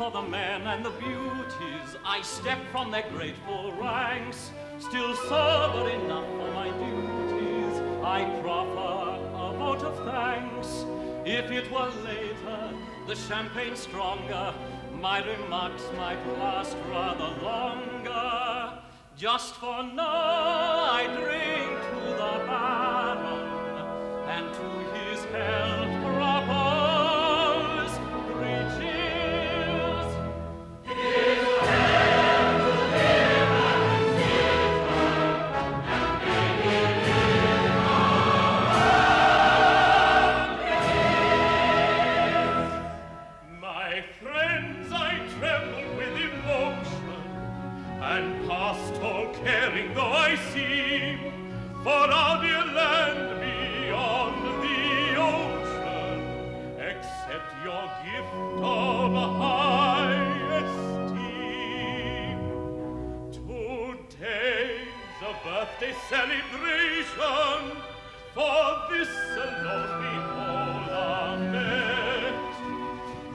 for the men and the beauties. I step from their grateful ranks, still sober enough for my duties. I proffer a vote of thanks. If it were later, the champagne stronger, my remarks might last rather longer. Just for now, I drink to the Baron and to his health propose 3 cheers. His health to live and live, and may he live on. My friends, I tremble with emotion, and past all caring though I seem, for our dear land beyond the ocean, accept your gift of high esteem. Today's a birthday celebration, for this alone we all are met.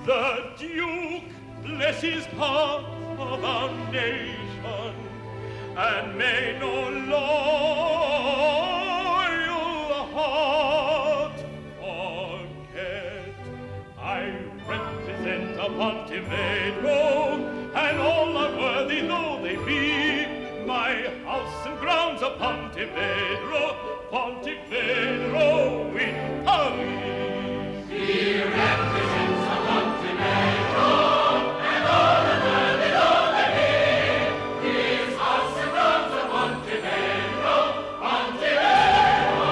The Duke, bless his heart, of our nation, and may no loyal heart forget. I represent a Pontevedra, and all unworthy though they be, my house and grounds are Pontevedra, Pontevedra in Paris. He represents a Pontevedra, and all unworthy though they be, his house and grounds are Pontevedra, Pontevedra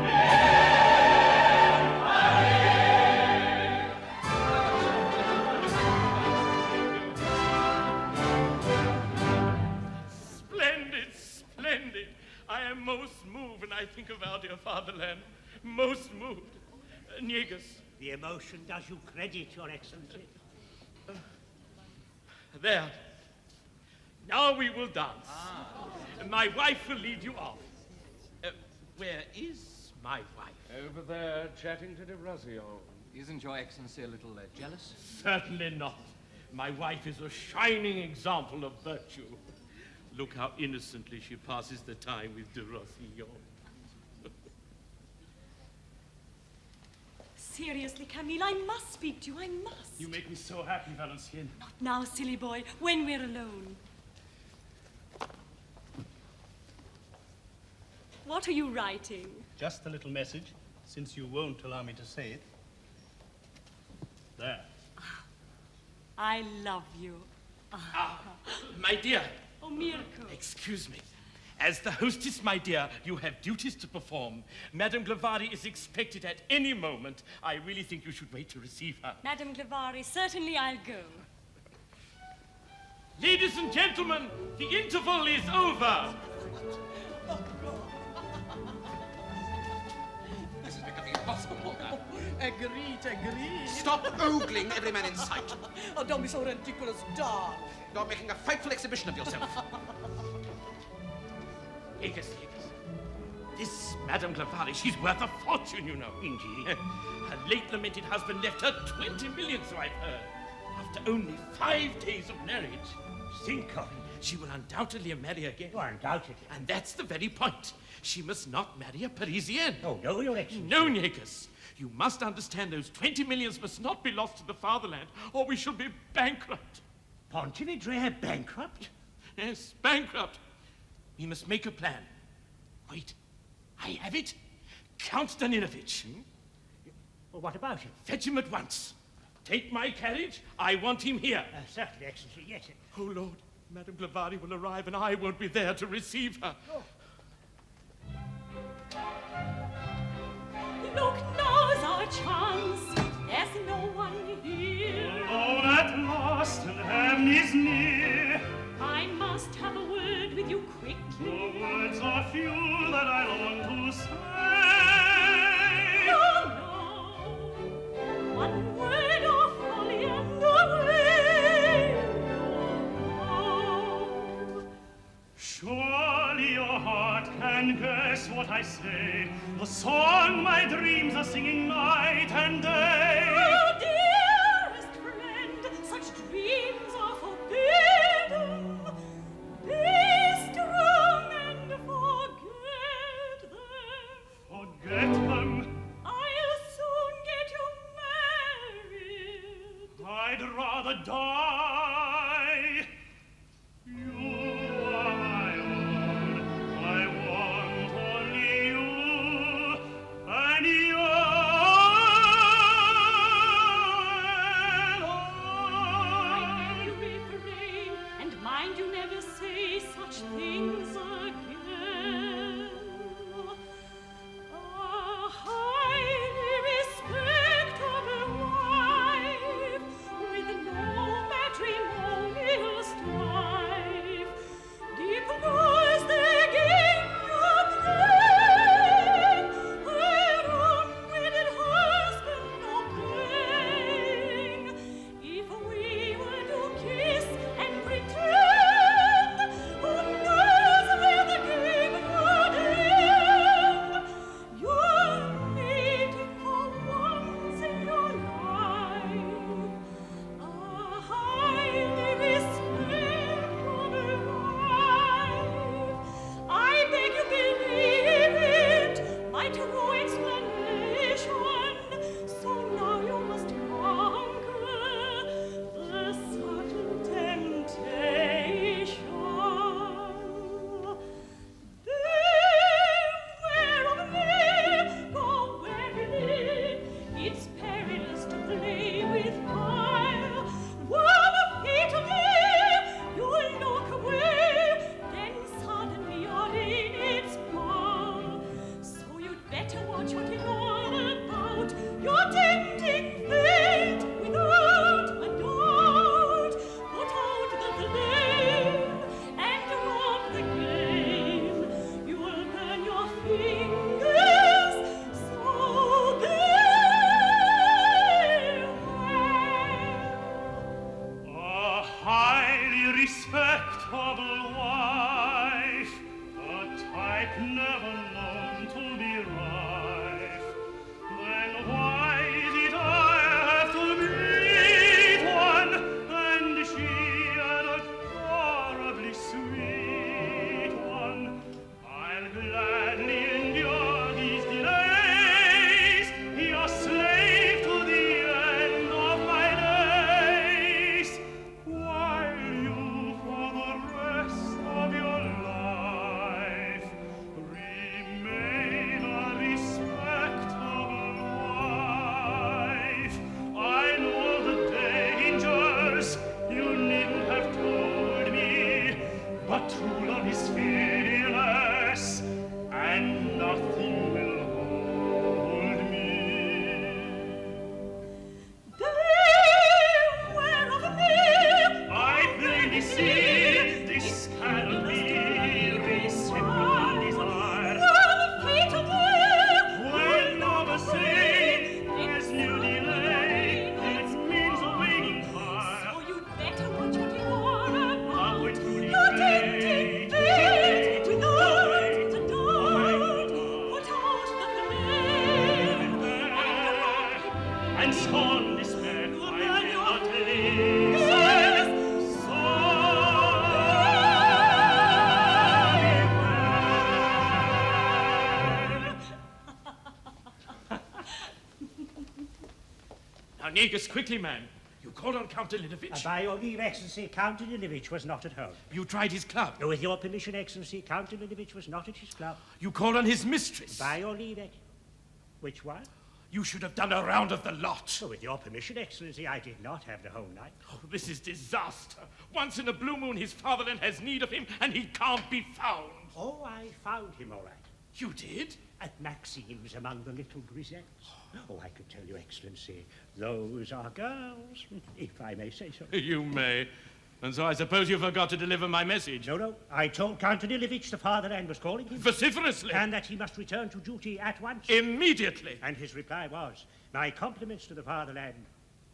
in Paris. Splendid, splendid. I am most moved when I think of our dear fatherland. Most moved. Negus. The emotion does you credit, Your Excellency. There. Now we will dance. My wife will lead you off. Where is my wife? Over there, chatting to de Rossillon. Isn't Your Excellency a little jealous? Certainly not. My wife is a shining example of virtue. Look how innocently she passes the time with de Rossillon. Seriously, Camille, I must speak to you. I must. You make me so happy, Valenciennes. Not now, silly boy, when we're alone. What are you writing? Just a little message, since you won't allow me to say it. There. I love you. My dear. Oh, Mirko. Excuse me. As the hostess, my dear, you have duties to perform. Madame Glavari is expected at any moment. I really think you should wait to receive her. Madame Glavari, certainly I'll go. Ladies and gentlemen, the interval is over. This is becoming impossible now. Agreed. Stop ogling every man in sight. Oh, don't be so ridiculous, darling. You're making a frightful exhibition of yourself. Negus. This Madame Glavari, she's worth a fortune, you know. Indeed. Her late lamented husband left her 20 million, so I've heard, after only 5 days of marriage. Think of it. She will undoubtedly marry again. Oh, undoubtedly. And that's the very point. She must not marry a Parisienne. Oh, no, Your Excellency. No, Negus. You must understand those 20 millions must not be lost to the fatherland, or we shall be bankrupt. Pontevedra bankrupt? Yes, bankrupt. We must make a plan. Wait, I have it. Count Danilovich. Well, what about him? Fetch him at once. Take my carriage. I want him here. Certainly, Excellency, yes. Oh, Lord, Madame Glavari will arrive and I won't be there to receive her. Oh. Look, now's our chance. There's no one here. Alone at last, and heaven is near. I must have a word with you quickly. The words are few that I long to say. No. One word of folly and away. No. Surely your heart can guess what I say. The song my dreams are singing night and day. Oh, dearest friend, such dreams Negus, quickly, man. You called on Count Delinovich? By your leave, Excellency, Count Delinovich was not at home. You tried his club? With your permission, Excellency, Count Delinovich was not at his club. You called on his mistress? By your leave, Which one? You should have done a round of the lot. With your permission, Excellency, I did not have the whole night. Oh, this is disaster. Once in a blue moon, his fatherland has need of him, and he can't be found. Oh, I found him all right. You did? At Maxim's among the little grisettes. Oh, I could tell you, Excellency, those are girls, if I may say so. You may. And so I suppose you forgot to deliver my message. No. I told Count Delinovich the fatherland was calling him. Vociferously? And that he must return to duty at once. Immediately? And his reply was, my compliments to the fatherland,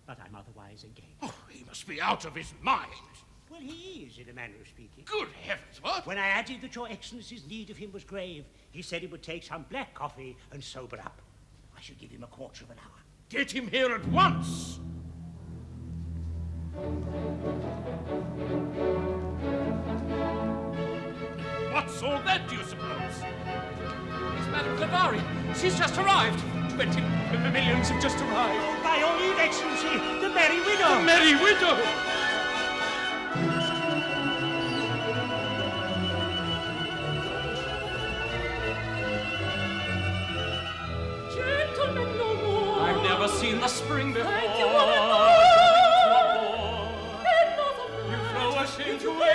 but I'm otherwise engaged. Oh, he must be out of his mind. Well, he is, in a manner of speaking. Good heavens, what? When I added that your Excellency's need of him was grave, he said he would take some black coffee and sober up. I should give him a quarter of an hour. Get him here at once! What's all that, do you suppose? It's Madame Clavari. She's just arrived. 20 millions have just arrived. Oh, by your leave, Excellency, the Merry Widow! The Merry Widow! Gentlemen, no more. I've never seen the spring before. Thank you, one and all. Enough of You that. throw us into You it.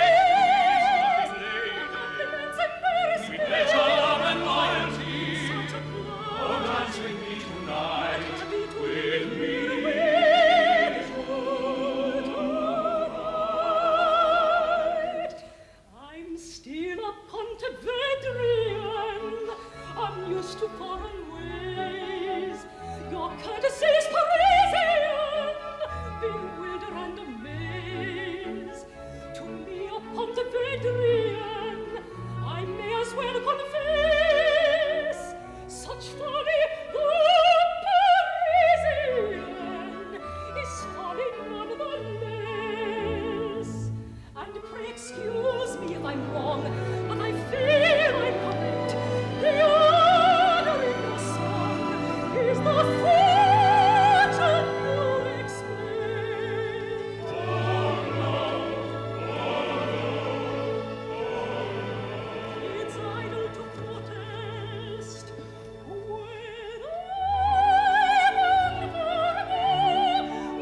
compliments and merry Sweet spirit. pleasure and loyalty. Such a Oh, blood. dance with me tonight. With With me. I'm still a Pontevedrian. I'm used to foreign ways. Your courtesy is Parisian. Bewilder and amaze. To me, a Pontevedrian, I may as well confess. Such folly, the Parisian, is folly nonetheless. And pray excuse me if I'm wrong, but I feel I'm correct. The honor in your song is the fortune you expect. It's idle to protest when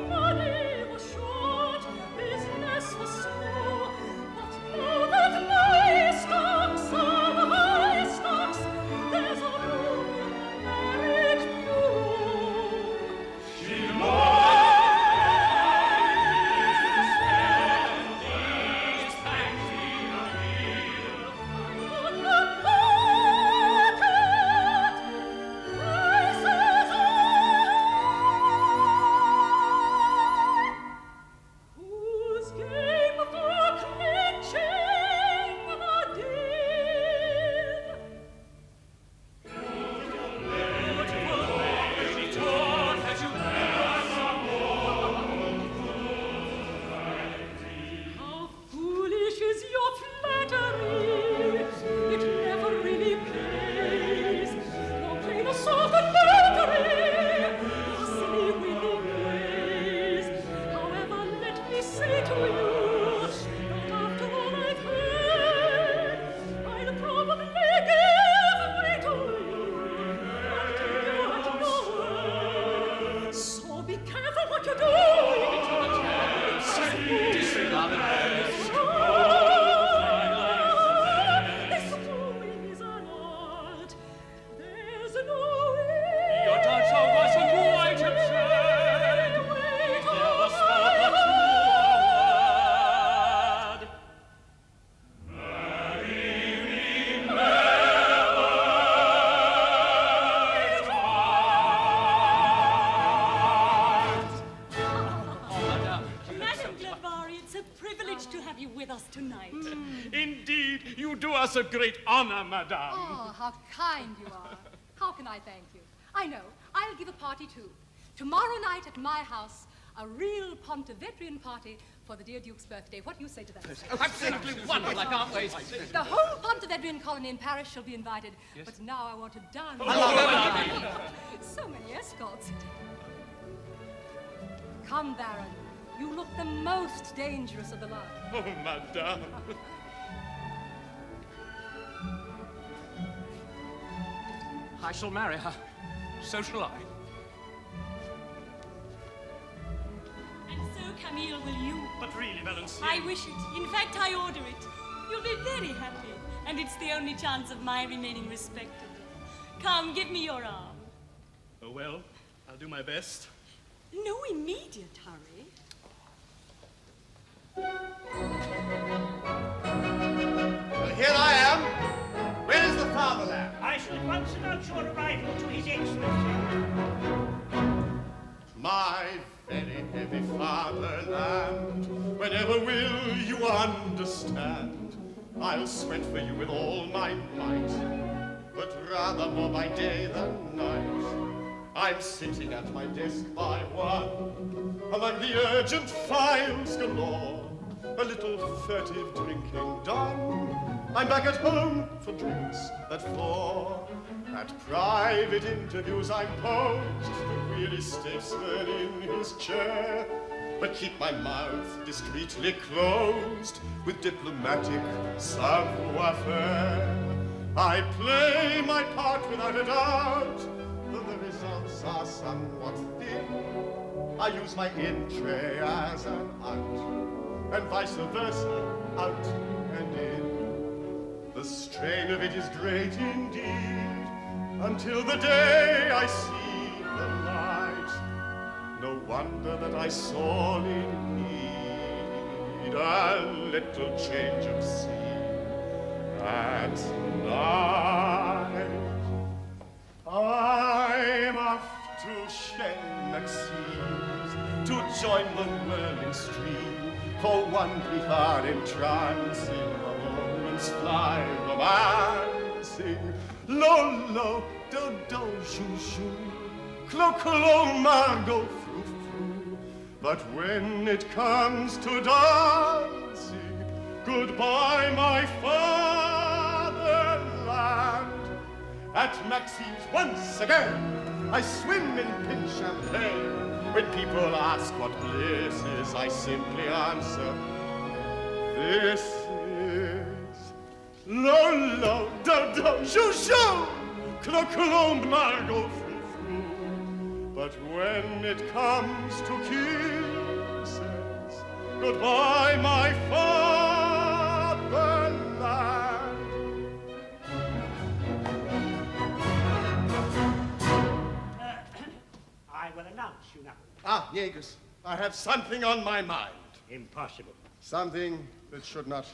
money was short, business was slow. But now that my stocks are high stocks, there's a room in the marriage bureau. On the market, prices whose game for clinching the deal. How foolish is your flattery! It never really pays. Nor play the soft and melody, your silly winning ways. However, let me say to you, that after all I've heard, I'll probably give way to you. I'll take you at your word. So be careful what you do. Disregard the rest. This wooing is an art. There's no way. Your dance was a quite absurd. Never spoke a true word. Madame Clavari, it's a privilege to have you with us tonight. Indeed, you do us a great honor, madame. Oh, how kind you are. How can I thank you? I know. I'll give a party too. Tomorrow night at my house, a real Pontevedrian party for the dear Duke's birthday. What do you say to that? Absolutely wonderful, I can't wait. The whole Pontevedrian colony in Paris shall be invited. But now I want to dance. So many escorts. Come, Baron. You look the most dangerous of the lot. Oh, madame. I shall marry her. So shall I. And so, Camille, will you? But really, Valencia... I wish it. In fact, I order it. You'll be very happy. And it's the only chance of my remaining respectable. Come, give me your arm. Oh, well, I'll do my best. No immediate hurry. Well, here I am. Where is the fatherland? I shall at once announce your arrival to His Excellency. My very heavy fatherland, whenever will you understand? I'll sweat for you with all my might, but rather more by day than night. I'm sitting at my desk by one, among the urgent files galore. A little furtive drinking done, I'm back at home for drinks at 4. At private interviews I'm posed, the really statesman in his chair, but keep my mouth discreetly closed with diplomatic savoir-faire. I play my part without a doubt, though the results are somewhat thin. I use my in-tray as an out, and vice versa, out and in. The strain of it is great indeed, until the day I see the light. No wonder that I sorely need a little change of scene at night. I'm off to Shell Maxime's to join the whirling stream for one brief hour entrancing, a moment's fly romancing. Lo, lo, do, do, shoo, shoo, clo, clo, margot, frou, frou. But when it comes to dancing, goodbye, my fatherland. At Maxim's once again, I swim in pink champagne. When people ask what bliss is, I simply answer, this is. Lo, lo, do, do, shoo, shoo, clo, clo, margot, frou, frou. But when it comes to kisses, goodbye, my fatherland. I will announce you now. Ah, Jägers, I have something on my mind. Impossible. Something that should not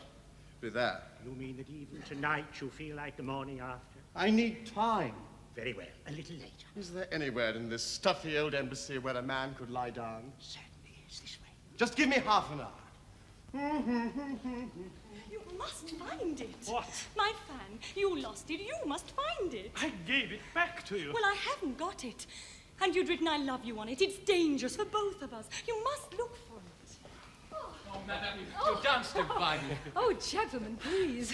be there. You mean that even tonight you feel like the morning after? I need time. Very well, a little later. Is there anywhere in this stuffy old embassy where a man could lie down? Certainly is this way. Just give me half an hour. You must find it. What? My fan. You lost it. You must find it. I gave it back to you. Well, I haven't got it. And you'd written I love you on it. It's dangerous for both of us. You must look for it. Oh, madame, you danced divinely. Oh, gentlemen, please.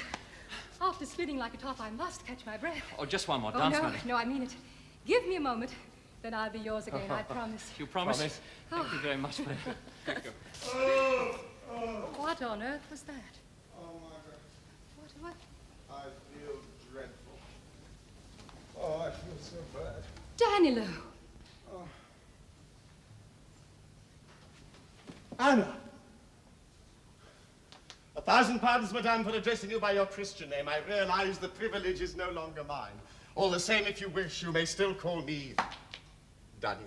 After spinning like a top, I must catch my breath. Oh, just one more Oh, dance, no, madame. no, I mean it. Give me a moment, then I'll be yours again, I promise. You promise? Oh. Thank you very much, madame. Thank you. What on earth was that? Oh, Margaret, What? I feel dreadful. Oh, I feel so bad. Danilo! Anna! 1,000 pardons, madame, for addressing you by your Christian name. I realize the privilege is no longer mine. All the same, if you wish, you may still call me Danilo.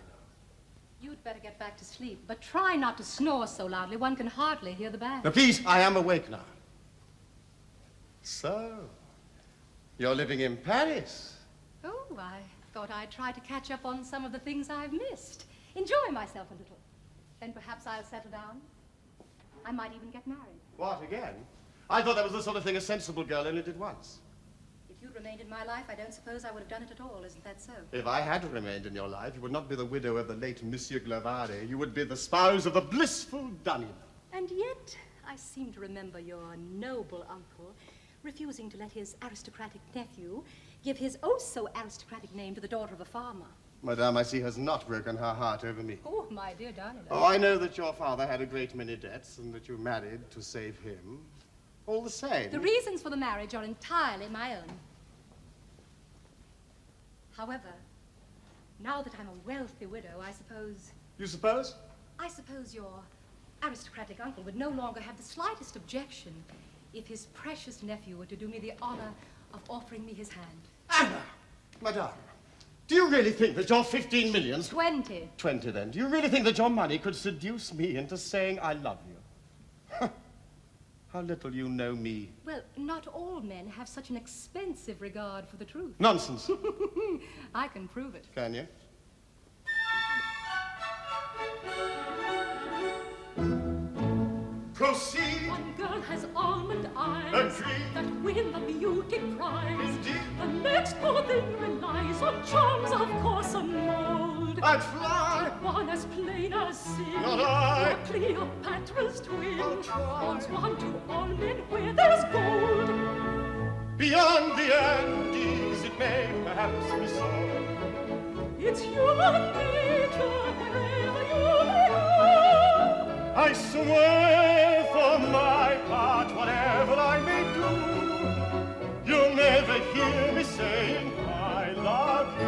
You'd better get back to sleep, but try not to snore so loudly. One can hardly hear the band. Now, please, I am awake now. So, you're living in Paris? Oh, I thought I'd try to catch up on some of the things I've missed. Enjoy myself a little. Then perhaps I'll settle down. I might even get married. What, again? I thought that was the sort of thing a sensible girl only did once. If you'd remained in my life, I don't suppose I would have done it at all. Isn't that so? If I had remained in your life, you would not be the widow of the late Monsieur Glavari. You would be the spouse of the blissful Danilo. And yet, I seem to remember your noble uncle refusing to let his aristocratic nephew give his oh-so-aristocratic name to the daughter of a farmer. Madame, I see, has not broken her heart over me. Oh, my dear darling. Oh, I know that your father had a great many debts and that you married to save him. All the same. The reasons for the marriage are entirely my own. However, now that I'm a wealthy widow, I suppose... You suppose? I suppose your aristocratic uncle would no longer have the slightest objection if his precious nephew were to do me the honor of offering me his hand. Anna! Madame, do you really think that your 15 millions... 20. 20, then. Do you really think that your money could seduce me into saying I love you? How little you know me. Well, not all men have such an expensive regard for the truth. Nonsense. I can prove it. Can you? Proceed. One girl has almond eyes Agreed. that win the beauty prize. Indeed. The next poor thing relies on charms, of course, and mold. I'd fly. One as plain as sin. Not I. Or Cleopatra's twin. I'll try. Wants one to all men where there's gold. Beyond the Andes, it may perhaps be so. It's human nature wherever you may go. I swear for my part, whatever I may do, you'll never hear me saying I love you.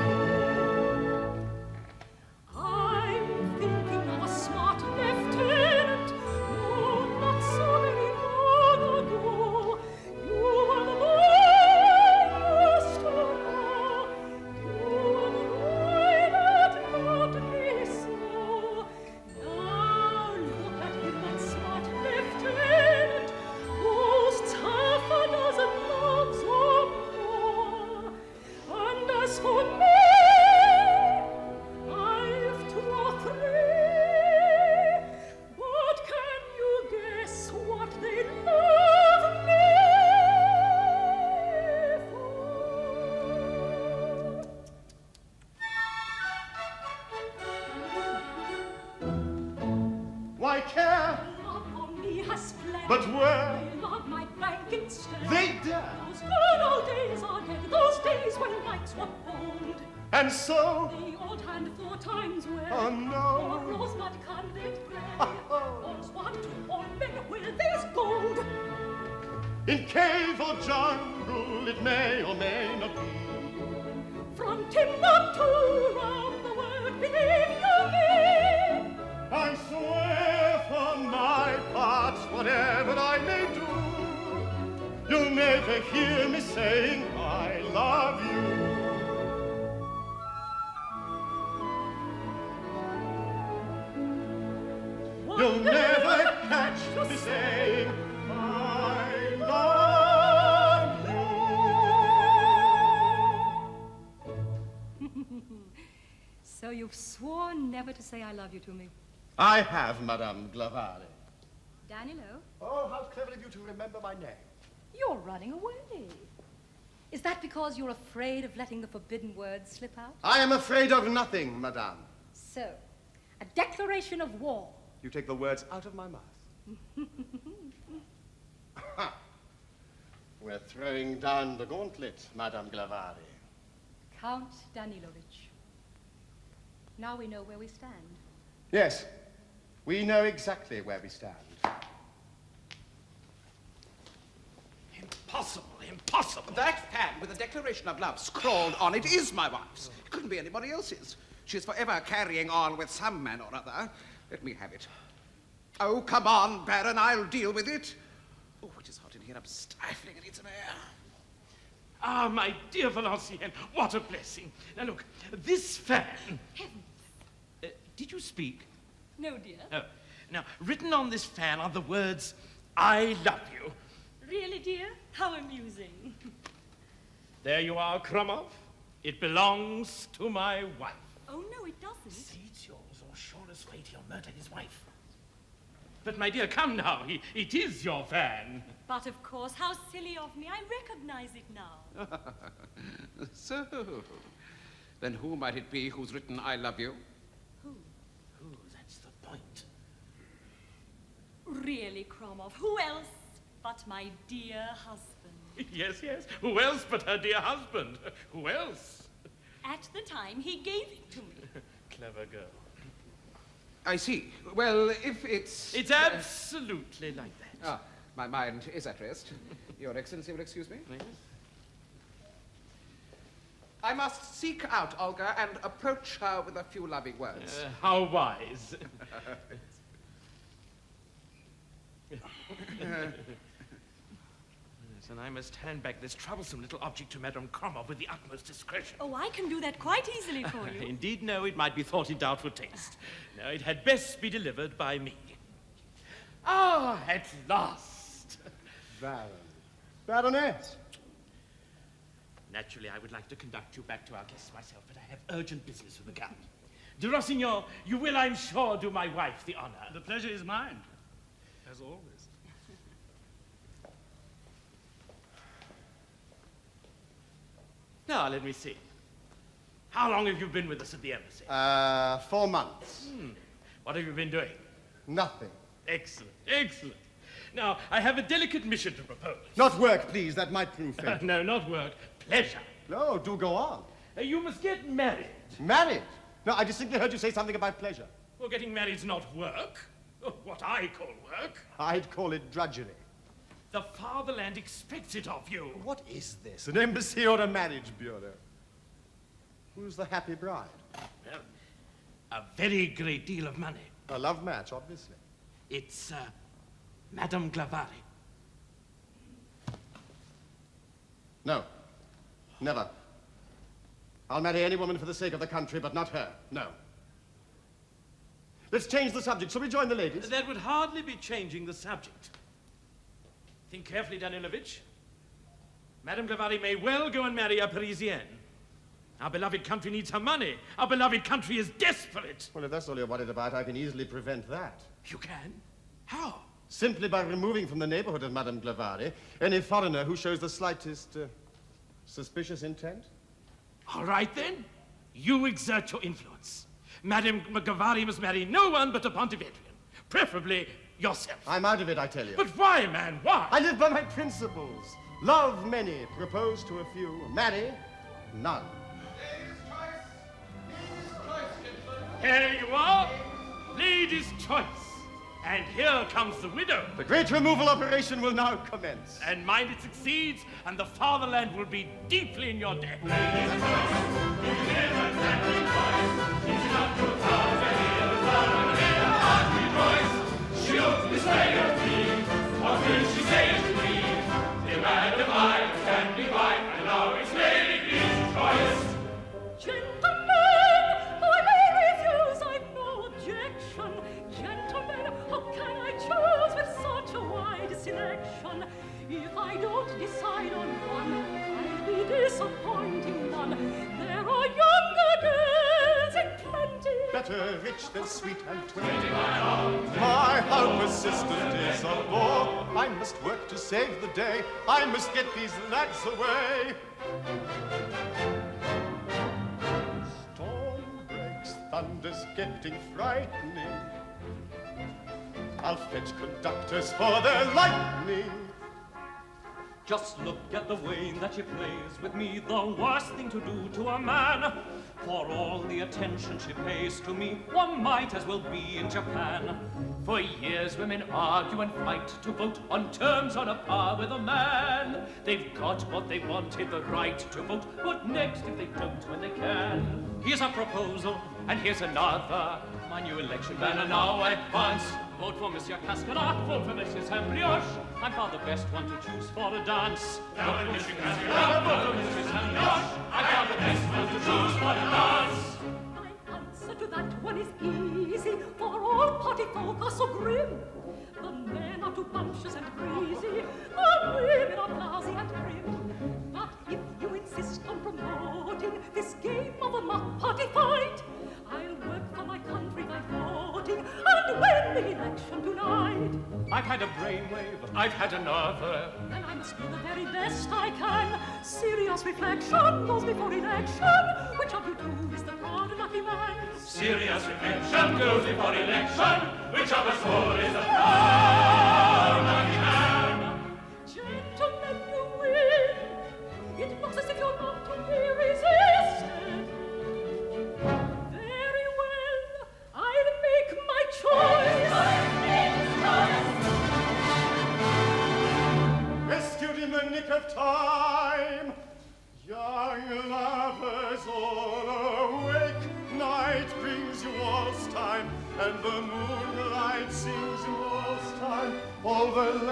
I'm thinking of a smart lieutenant. No, not so very long ago. You were the master. You were the boy that loved me so. Now look at him, that smart lieutenant, who's tough a dozen loves or more. And as for me, I've 2 or 3. But can you guess what they love me Why care? for? Love for me has splendid. But where? They love my bank instead. They dare. Those good old days are dead. Those days when nights were bold. And so, The old hand 4 times wed. oh no. Or rosebud candid bread. All's one to all men where there's gold. In cave or jungle, it may or may not be. From Timbuktu round the world, believe you me. I swear for my part, whatever I may do, you'll never hear me saying I love you. You'll never catch me saying I love you. So you've sworn never to say I love you to me. I have, Madame Glavari. Danilo, Oh, how clever of you to remember my name. you're running away. Is that because you're afraid of letting the forbidden words slip out? I am afraid of nothing, Madame. So, a declaration of war. You take the words out of my mouth. We're throwing down the gauntlet, Madame Glavari. Count Danilovich. Now we know where we stand. Yes, we know exactly where we stand. Impossible, impossible. That fan with the declaration of love scrawled on it is my wife's. It couldn't be anybody else's. She's forever carrying on with some man or other. Let me have it. Oh, come on, Baron, I'll deal with it. Oh, it is hot in here. I'm stifling. I need some air. Ah, my dear Valenciennes, what a blessing. Now look, this fan... Heavens. Did you speak? No, dear. Oh. Now, written on this fan are the words, I love you. Really, dear? How amusing. There you are, Krumov. It belongs to my wife. Oh, no, it doesn't. See, it's yours, or surest fate he'll murder his wife. But, my dear, come now. It is your fan. But, of course, how silly of me. I recognize it now. So, then who might it be who's written I love you? Oh, that's the point. Really, Kromov, who else but my dear husband? Yes, yes. Who else but her dear husband? Who else? at the time he gave it to me. Clever girl. I see. Well, if it's... It's absolutely like that. Ah, my mind is at rest. Your Excellency will excuse me? Yes. I must seek out Olga and approach her with a few loving words. How wise. Yes, and I must hand back this troublesome little object to Madame Kromov with the utmost discretion. Oh, I can do that quite easily for you. Indeed, no, it might be thought in doubtful taste. No, it had best be delivered by me. Ah, at last. Baron. Baroness. Naturally, I would like to conduct you back to our guests myself, but I have urgent business with the Count. De Rossignol, you will, I'm sure, do my wife the honor. The pleasure is mine, as always. Now, let me see. How long have you been with us at the embassy? 4 months. What have you been doing? Nothing. Excellent, excellent. Now, I have a delicate mission to propose. Not work, please. That might prove fatal. No, not work. Pleasure. No, do go on. You must get married. Married? No, I distinctly heard you say something about pleasure. Well, getting married's not work. What I call work. I'd call it drudgery. The fatherland expects it of you. What is this? An embassy or a marriage bureau? Who's the happy bride? Well, a very great deal of money. A love match, obviously. It's, Madame Glavari. No. Never. I'll marry any woman for the sake of the country, but not her. No. Let's change the subject. Shall we join the ladies? That would hardly be changing the subject. Think carefully, Danilovich. Madame Glavari may well go and marry a Parisienne. Our beloved country needs her money. Our beloved country is desperate. Well, if that's all you're worried about, I can easily prevent that. You can? How? Simply by removing from the neighborhood of Madame Glavari any foreigner who shows the slightest suspicious intent. All right, then. You exert your influence. Madame Glavari must marry no one but a Pontevedrian, preferably yourself. I'm out of it, I tell you. But why, man, why? I live by my principles. Love many, propose to a few, marry none. Here you are, lady's choice. And here comes the widow. The great removal operation will now commence. And mind it succeeds, and the fatherland will be deeply in your debt. She'll display her theme. What will she say to me? Dear Madam, I stand by, and now it's lady's choice. Gentlemen, I may refuse, I've no objection. Gentlemen, how can I choose with such a wide selection? If I don't decide on one, I'll be disappointing one. There are younger girls in plenty. Better rich than sweet and twenty. My how persistent is a bore. I must work to save the day. I must get these lads away. Storm breaks, thunder's getting frightening. I'll fetch conductors for their lightning. Just look at the way that she plays with me, the worst thing to do to a man. For all the attention she pays to me, one might as well be in Japan. For years women argue and fight to vote on terms on a par with a man. They've got what they wanted, the right to vote. What next if they don't when they can? Here's a proposal, and here's another. My new election banner now I advance. Vote for Monsieur Cascada, vote for Mrs. Ambrosian. I'm far the best one to choose for a dance. Vote for Monsieur Cascada, vote for Mrs. Ambrosian. I'm far the best one to choose for a dance. My answer to that one is easy, for all party folk are so grim. The men are too bumptious and breezy, the women are blousy and prim. But if you insist on promoting this game of a mock party fight, I'll work for my country by voting and win the election tonight. I've had a brainwave, I've had another. And I must do the very best I can. Serious reflection goes before election. Which of you two is the proud and lucky man? Serious reflection goes before election. Which of us all is the proud lucky man? Gentlemen, you win. It looks as if you're not to be resisted.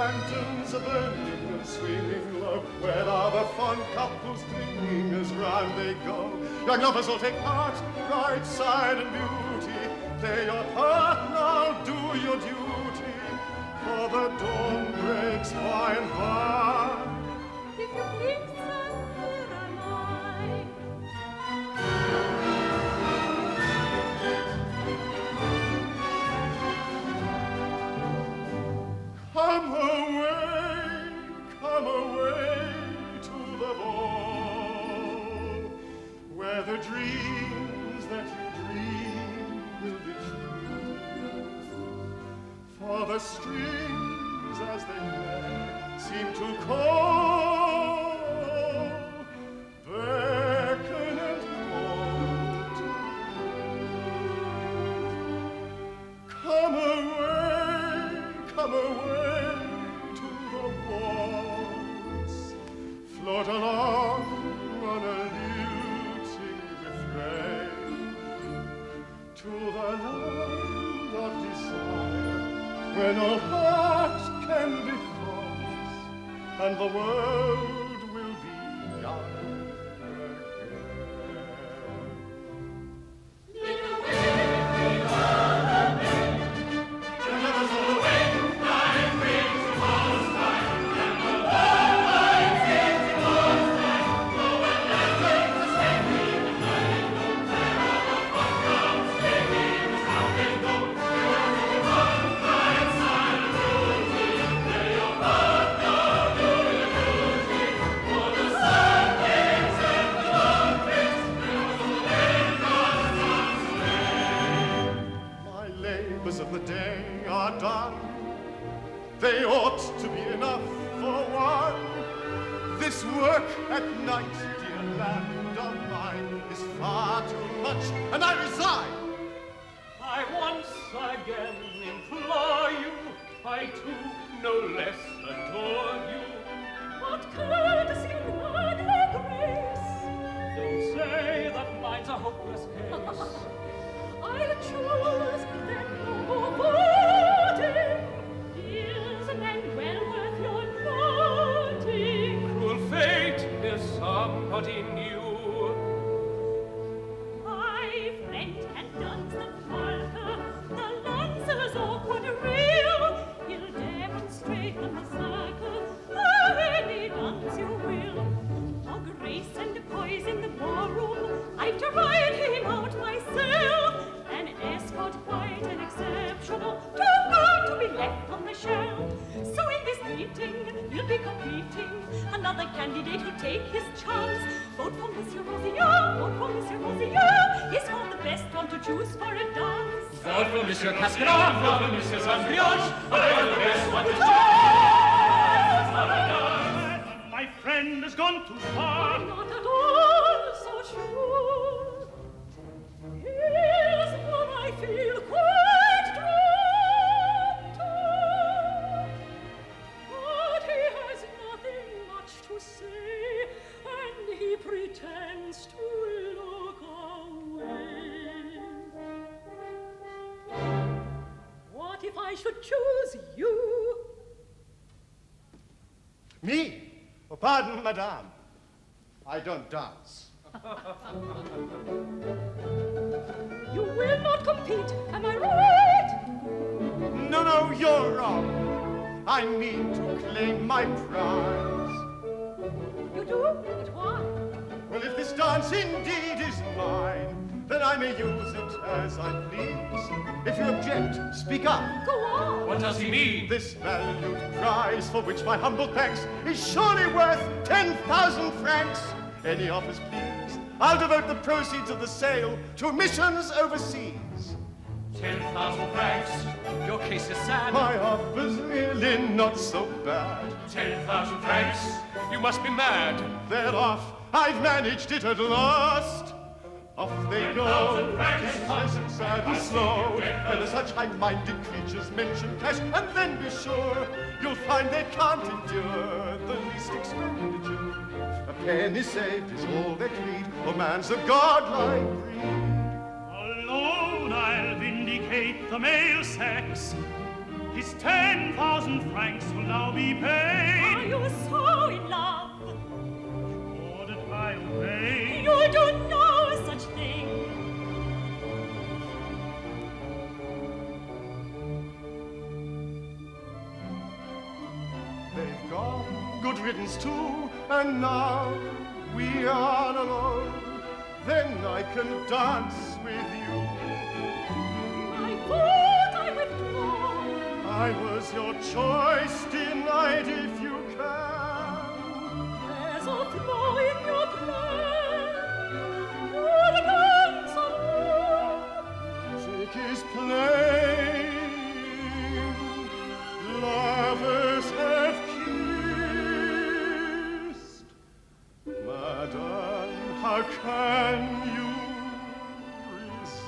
lanterns are burning and swinging low, where are the fond couples clinging as round they go? Young lovers all take part, bright side and beauty. Play your part now, do your duty, for the dawn breaks by and by. If you please, sir, here am I. Come away to the ball, where the dreams that you dream will be true. For the strings as they play seem to call, beckon and call to you. Come away to the waltz, float along on a lilting refrain, to the land of desire, where no heart can be false, and the world will be young They ought to be enough for one. This work at night, dear land of mine, is far too much, and I resign. I once again implore you, I too no less adore you. What courtesy and manly grace! Don't say that mine's a hopeless case. I'll choose that no voting is a man well worth your noting. Cruel fate is somebody new. My friend had done the falter, the lancer's awkward reel. He'll demonstrate on the circle any dance you will. For grace and poise in the ballroom, I've to ride him out myself. An escort quite an exceptional, too good to be left on the shelf. So in this meeting, you'll be competing another candidate who'll take his chance. Vote for Monsieur Rosier, vote for Monsieur Rosier. He's called the best one to choose for a dance. Vote for Monsieur Cascaron, vote for Monsieur Saint-Brioche, vote the best one to choose for a dance. My friend has gone too far. I'm not at all so sure. Here's one I feel quite drawn to. But he has nothing much to say, and he pretends to look away. What if I should choose you? Me? Oh, pardon, madame. I don't dance. You will not compete, am I right? No, you're wrong. I mean to claim my prize. You do? But why? Well, if this dance indeed is mine, then I may use it as I please. If you object, speak up. Go on. What does he mean? This valued prize, for which my humble thanks, is surely worth 10,000 francs. Any offers, please. I'll devote the proceeds of the sale to missions overseas. 10,000 francs. Your case is sad. My offer's really not so bad. 10,000 francs. You must be mad. They're off. I've managed it at last. Off they go. 'Tis nice and sad and slow. And as such high-minded creatures mention cash, and then be sure you'll find they can't endure the least expenditure. A penny saved is all they need, for man's a godlike breed. Alone I'll vindicate the male sex. His 10,000 francs will now be paid. Are you so in love? Ordered I obey. You don't know such thing. They've gone, good riddance too, and now we are alone. Then I can dance with you. My vote I withdraw. I was your choice denied if you can. There's a flaw in your plan. You'll dance alone. Trick is plain. Lovers have kissed. Madame, how can you resist?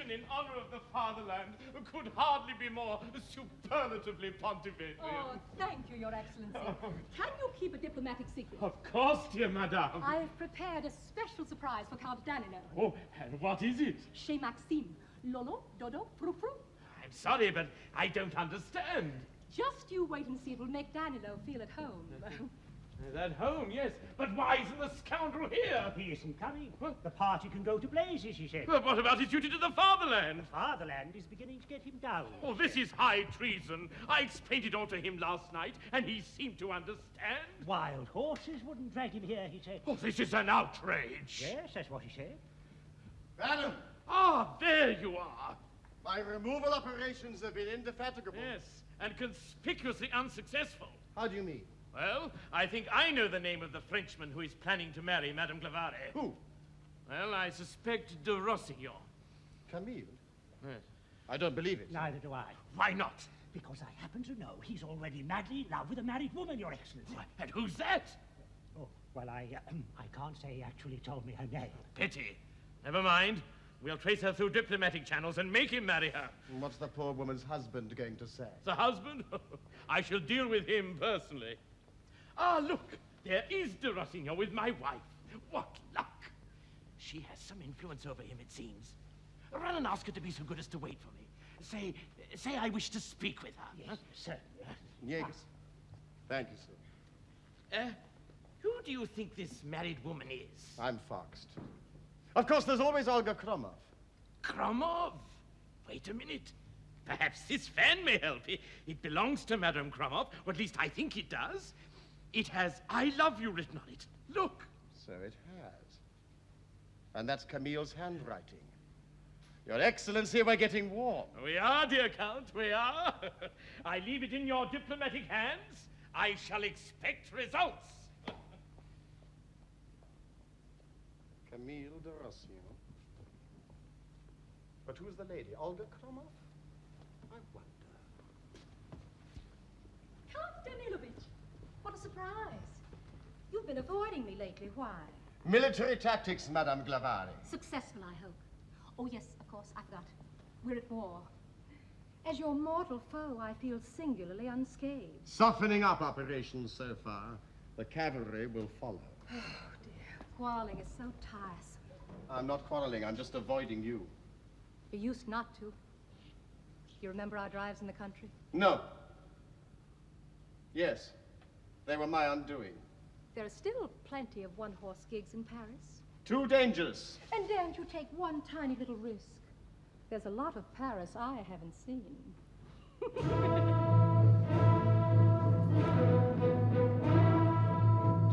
procession in honor of the fatherland could hardly be more superlatively pontifical. Oh, thank you, Your Excellency. Can you keep a diplomatic secret? Of course, dear madame. I've prepared a special surprise for Count Danilo. Oh, and what is it? Chez Maxim. Lolo, Dodo, Frou-Frou. I'm sorry, but I don't understand. Just you wait and see. It will make Danilo feel at home. At home, yes. But why isn't the scoundrel here? He isn't coming. The party can go to blazes, he said. Well, what about his duty to the fatherland? The fatherland is beginning to get him down. Oh, this is high treason. I explained it all to him last night, and he seemed to understand. Wild horses wouldn't drag him here, he said. Oh, this is an outrage. Yes, that's what he said. Madam! Ah, there you are. My removal operations have been indefatigable. Yes, and conspicuously unsuccessful. How do you mean? Well, I think I know the name of the Frenchman who is planning to marry Madame Clavari. Who? Well, I suspect de Rossignol. Camille? Yes. I don't believe it. Neither do I. Why not? Because I happen to know he's already madly in love with a married woman, Your Excellency. And who's that? Oh, well, I can't say he actually told me her name. Pity. Never mind. We'll trace her through diplomatic channels and make him marry her. What's the poor woman's husband going to say? The husband? I shall deal with him personally. Ah, look, there is de Rossignol with my wife. What luck. She has some influence over him, it seems. Run and ask her to be so good as to wait for me. Say I wish to speak with her. Yes, sir. Yes. Thank you, sir. Who do you think this married woman is? I'm foxed. Of course, there's always Olga Kromov. Kromov? Wait a minute. Perhaps this fan may help. It belongs to Madame Kromov, or at least I think it does. It has I love you written on it. Look. So it has. And that's Camille's handwriting. Your Excellency, we're getting warm. We are, dear Count, we are. I leave it in your diplomatic hands. I shall expect results. Camille de Rossignol. But who's the lady? Olga Kromov? I wonder. Count Danilovich, what a surprise. You've been avoiding me lately. Why? Military tactics, Madame Clavari. Successful, I hope. Oh, yes, of course, I forgot. We're at war. As your mortal foe, I feel singularly unscathed. Softening up operations so far. The cavalry will follow. Oh, dear. Quarreling is so tiresome. I'm not quarreling. I'm just avoiding you. You used not to. You remember our drives in the country? No. Yes. They were my undoing. There are still plenty of one-horse gigs in Paris. Too dangerous. And daren't you take one tiny little risk? There's a lot of Paris I haven't seen.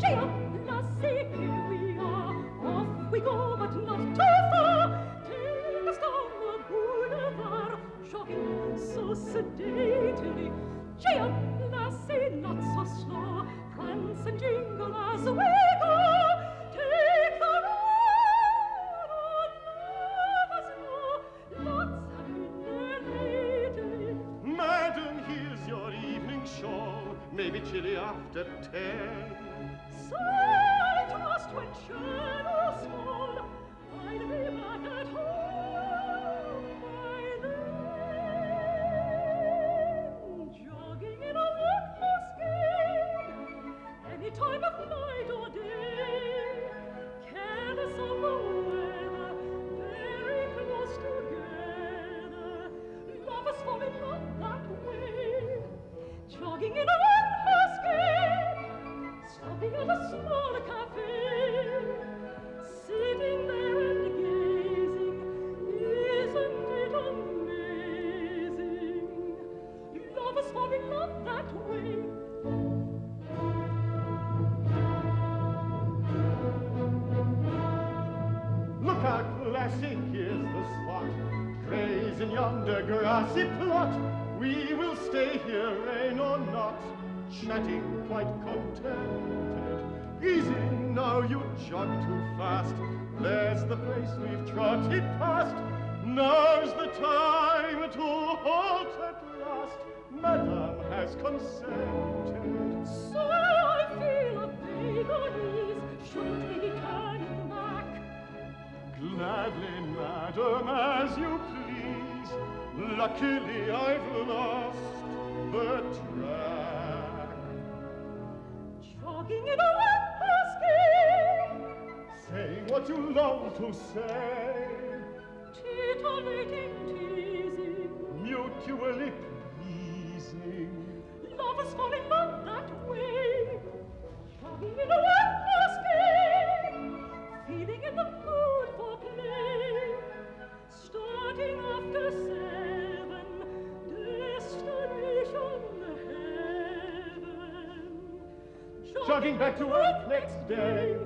Cheer up, lassie, here we are. Off we go, but not too far. Take us down the boulevard, jogging so sedately. Cheer up, lassie, not so slow. Prance and jingle as we go. Take the road, oh, love us know. Lots have been there lately. Madam, here's your evening shawl. Maybe chilly after 10. So I trust when shadows fall, I'll be back at home by then. Jogging in a one-horse gig, any time of night or day, careless of the weather, very close together. Lovers fall in love that way. Jogging in a one-horse gig, stopping at a small cafe, sitting there and gazing, isn't it amazing? Lovers fall in love that way. Look out, lassie, here's the spot. Graze in yonder grassy plot. We will stay here, rain or not, chatting quite contented. Easy now, you jog too fast. There's the place we've trotted past. Now's the time to halt at last. Madame has consented. So I feel a vague unease. Shouldn't we be turning back? Gladly, madam, as you please. Luckily I've lost the track. Jogging in a wet basket, Saying what you long to say, titillating, teasing, mutually pleasing. lovers fall in love that way. Jogging in a wet basket, feeling in the mood for play. Starting after 7, destination heaven. Jogging back to work next day.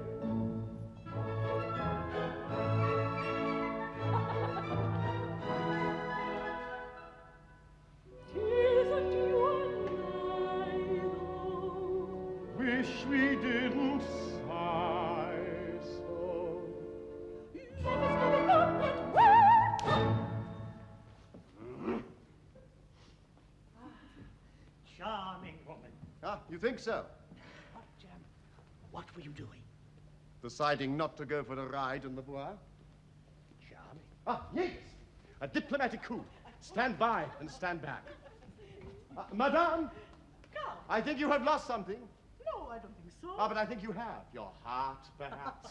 Tisn't you and I, though? Wish we didn't sigh so. Lovers fall in love that way. Charming woman. Ah, you think so? What were you doing? Deciding not to go for a ride in the Bois? Charming. Ah, yes! A diplomatic coup. Stand by and stand back. Madame, Come. I think you have lost something. No, I don't think so. Ah, but I think you have. Your heart, perhaps.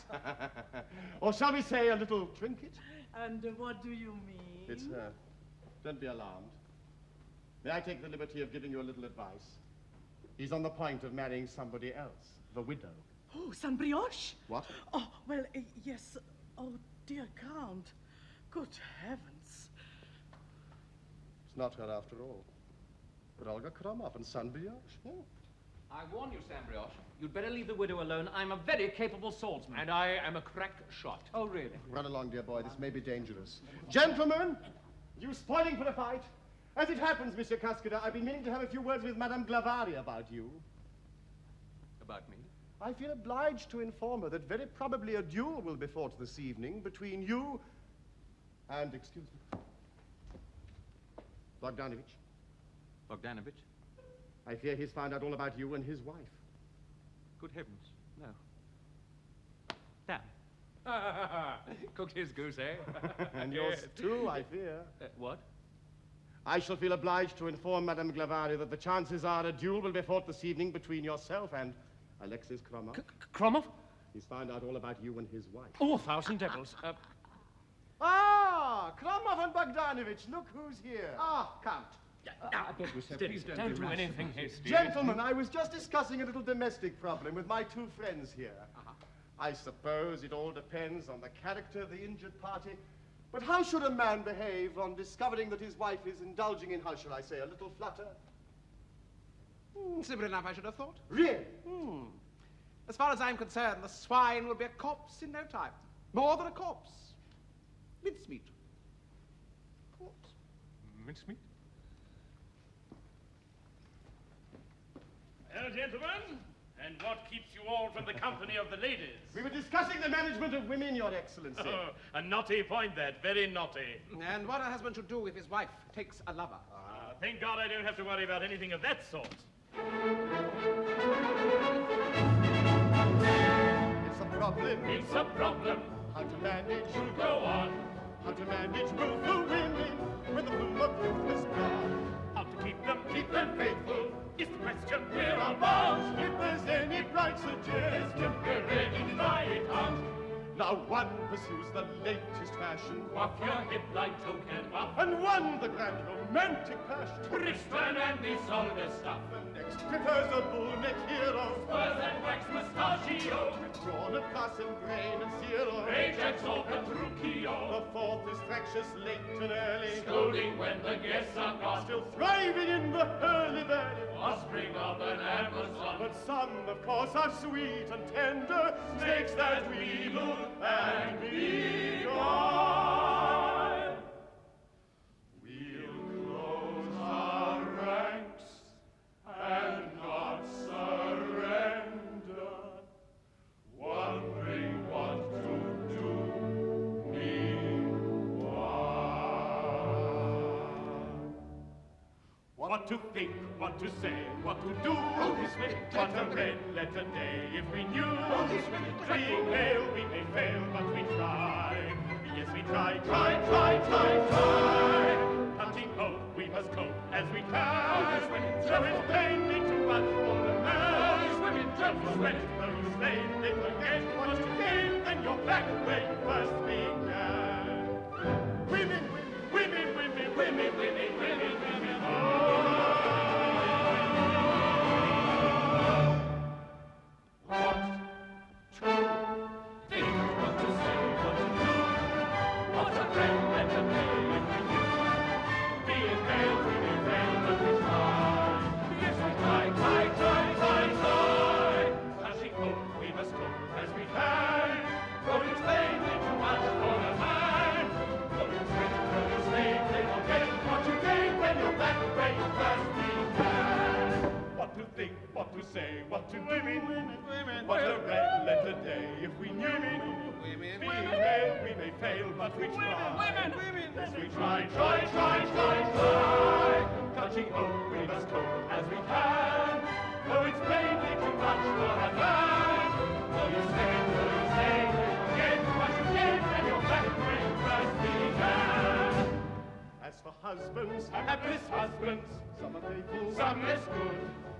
Or shall we say a little trinket? And what do you mean? It's her. Don't be alarmed. May I take the liberty of giving you a little advice? He's on the point of marrying somebody else, the widow. Oh, San Brioche? What? Oh, well, yes. Oh, dear Count. Good heavens. It's not her after all. But Olga Kromov and San Brioche. Yeah. I warn you, Sam Brioche, you'd better leave the widow alone. I'm a very capable swordsman. And I am a crack shot. Oh, really? Run along, dear boy. This may be dangerous. Gentlemen, you spoiling for the fight. As it happens, Monsieur Cascada, I've been meaning to have a few words with Madame Glavari about you. About me? I feel obliged to inform her that very probably a duel will be fought this evening between you and, excuse me, Bogdanovich. Bogdanovich? I fear he's found out all about you and his wife. Good heavens, no. Damn. Cooked his goose, eh? And yours too, I fear. What? I shall feel obliged to inform Madame Glavari that the chances are a duel will be fought this evening between yourself and Alexis Kromov. Kromov? He's found out all about you and his wife. Oh, 1,000 devils. Ah, Kromov and Bogdanovich, look who's here. Ah, Count. I beg you, sir, please don't do anything hasty. Gentlemen, I was just discussing a little domestic problem with my two friends here. I suppose it all depends on the character of the injured party. But how should a man behave on discovering that his wife is indulging in, how shall I say, a little flutter? Simple enough, I should have thought. Really? As far as I'm concerned, the swine will be a corpse in no time. More than a corpse. Mincemeat. Corpse. Mincemeat? Well, gentlemen, and what keeps you all from the company of the ladies? We were discussing the management of women, Your Excellency. Oh, a naughty point that, very naughty. And what a husband should do if his wife takes a lover. Thank God I don't have to worry about anything of that sort. It's a problem. It's a problem. How to manage, Should go on. how to manage willful women when the bloom of youth is gone. How to keep them faithful is the question. We're on bounds. If there's any bright suggestion, We're ready to try it out. now one pursues the latest fashion, Waff your hip like token waff. and one the grand romantic passion. Tristan and Isolde stuff. The next prefers a bull-neck hero, Spurs and wax mustachio. drawn of glass and grain and zero. Ajax or Petruchio. The fourth is fractious late and early, Scolding when the guests are gone. still thriving in the hurly valley. Offspring of an Ambrosian. But some, of course, are sweet and tender, snakes that wheedle and beguile. We'll close our ranks and not surrender, wondering what to do meanwhile. What to think, what to say, what to do. What a red letter day if we knew. Being pale, we may fail, but we try. Yes, we try. Cut Touching hope, we must cope as we can. Though it's plainly too much for a man. Don't sweat, though you slay, they forget what you gain, and your back way first began. Women, women, women, women, women, women, women, oh. What to think, what to say, what to do, what a friend and a day if we knew. Being veiled, we may fail, but we try. Yes, we try, try, try, try, try. Touching hope, we must cope as we can. Though it's plainly too much for a man. Though you sweat, though you slave, they forget what you gain when you're back way first began. What to think, what to say, what to do. What a red letter day if we knew. Being male, we may fail, but we try. Yes, we try, try, try, try, try. Touching hope, we must cope as we can. Though it's plainly too much for a man. Though you say, forget what you did, and your back way first began. As for husbands, happiest husbands, some are faithful, some less good.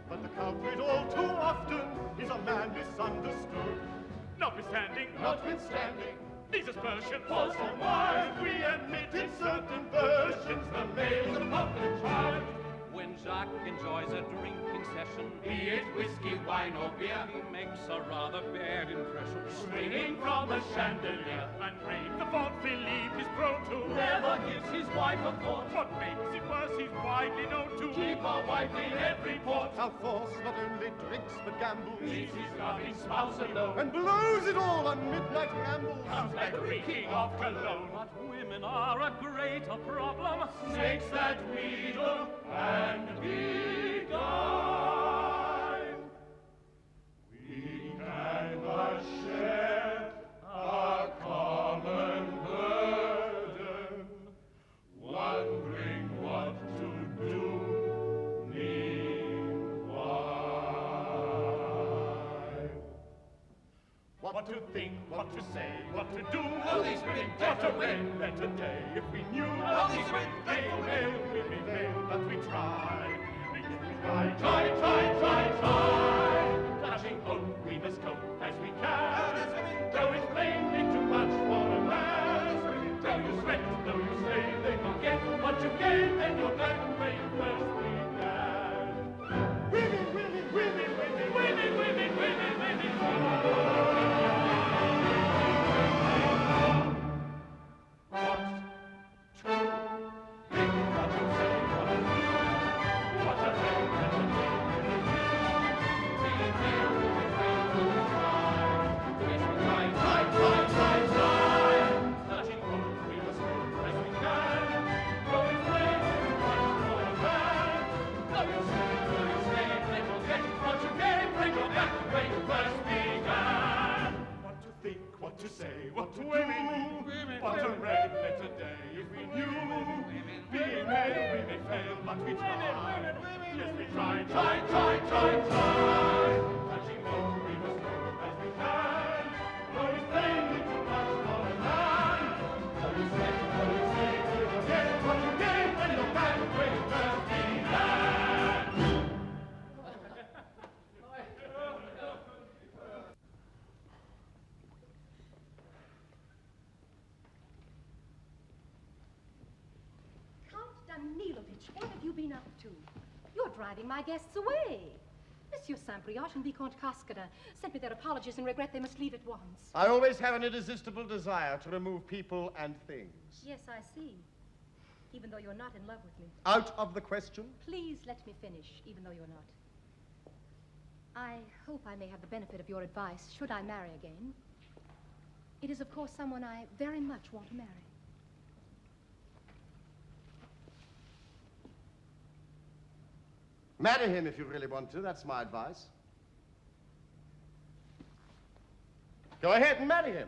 But the culprit all too often is a man misunderstood. Notwithstanding, these aspersions, false or wise, we admit in certain versions the male's a public child. When Jacques enjoys a drinking session, Be it whiskey, wine, or beer, he makes a rather bad impression. swinging from a chandelier. And brave the fault Philippe is prone to. Never gives his wife a thought. What makes it worse, he's widely known to. Keep our wife in every port. How force not only drinks but gambles, Leaves his loving spouse alone. and blows it all on midnight rambles. Comes back reeking of cologne. But women are a greater problem. Snakes that wheedle and beguile. We cannot share our common burden, wondering what to do meanwhile. What to think, what to say, what to do. All these women what a red letter day if we knew. All these women fail, we may fail, but we try. Try, try, try, try, try. Touching hope, we must cope as we can. Though it's plainly too much for a man. Though you sweat, though you say, they forget what you gave, and your back way first began. Women, women, women, women, women, women, women, women, What to think, what to say, what to do, what a red letter day. Being male, we may fail, but we try. Yes, we try, try, try, try, try. Touching hope, we must cope as we can. Though it's plain too much for a man. Though you say, they forget what you gave, bring your back where you first began. What to think, what to say, what to do. What a red letter day if we knew. Being male, we may fail, but we try. Yes, we try, try, try, try, try. Touching hope, we must go as we can. Though it's plainly too much for a man. Though you say, you forget what you gave, and your back way first began. Count Danilovich, what have you been up to? You're driving my guests away. Monsieur Saint-Brioche and Vicomte Costa sent me their apologies and regret they must leave at once. I always have an irresistible desire to remove people and things. Yes, I see. Even though you're not in love with me. Out of the question. Please let me finish, even though you're not. I hope I may have the benefit of your advice should I marry again. It is, of course, someone I very much want to marry. Marry him if you really want to. That's my advice. Go ahead and marry him.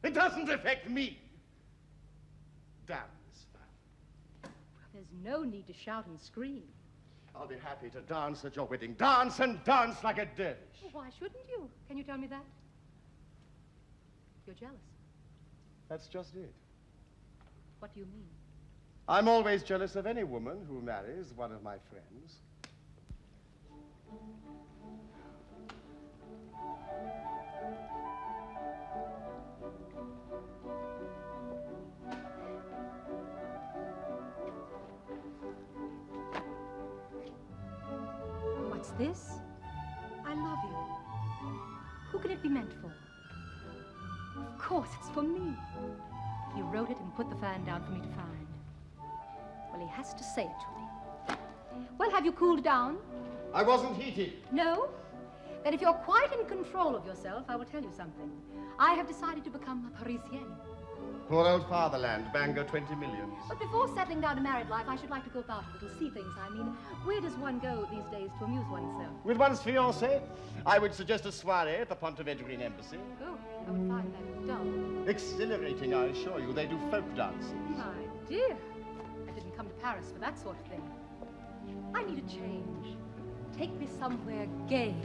It doesn't affect me. Damn this family. There's no need to shout and scream. I'll be happy to dance at your wedding. Dance and dance like a dervish. Well, why shouldn't you? Can you tell me that? You're jealous. That's just it. What do you mean? I'm always jealous of any woman who marries one of my friends. What's this? I love you. Who can it be meant for? Of course, it's for me. He wrote it and put the fan down for me to find. Well, he has to say it to me. Well, have you cooled down? I wasn't heated. No? Then if you're quite in control of yourself, I will tell you something. I have decided to become a Parisienne. Poor old fatherland, Bangor 20 millions. But before settling down to married life, I should like to go about a little, see things. I mean, where does one go these days to amuse oneself? With one's fiancé, I would suggest a soirée at the Pontevedrine Embassy. Oh, I would find that dull. Exhilarating, I assure you. They do folk dances. My dear, I didn't come to Paris for that sort of thing. I need a change. Take me somewhere gay.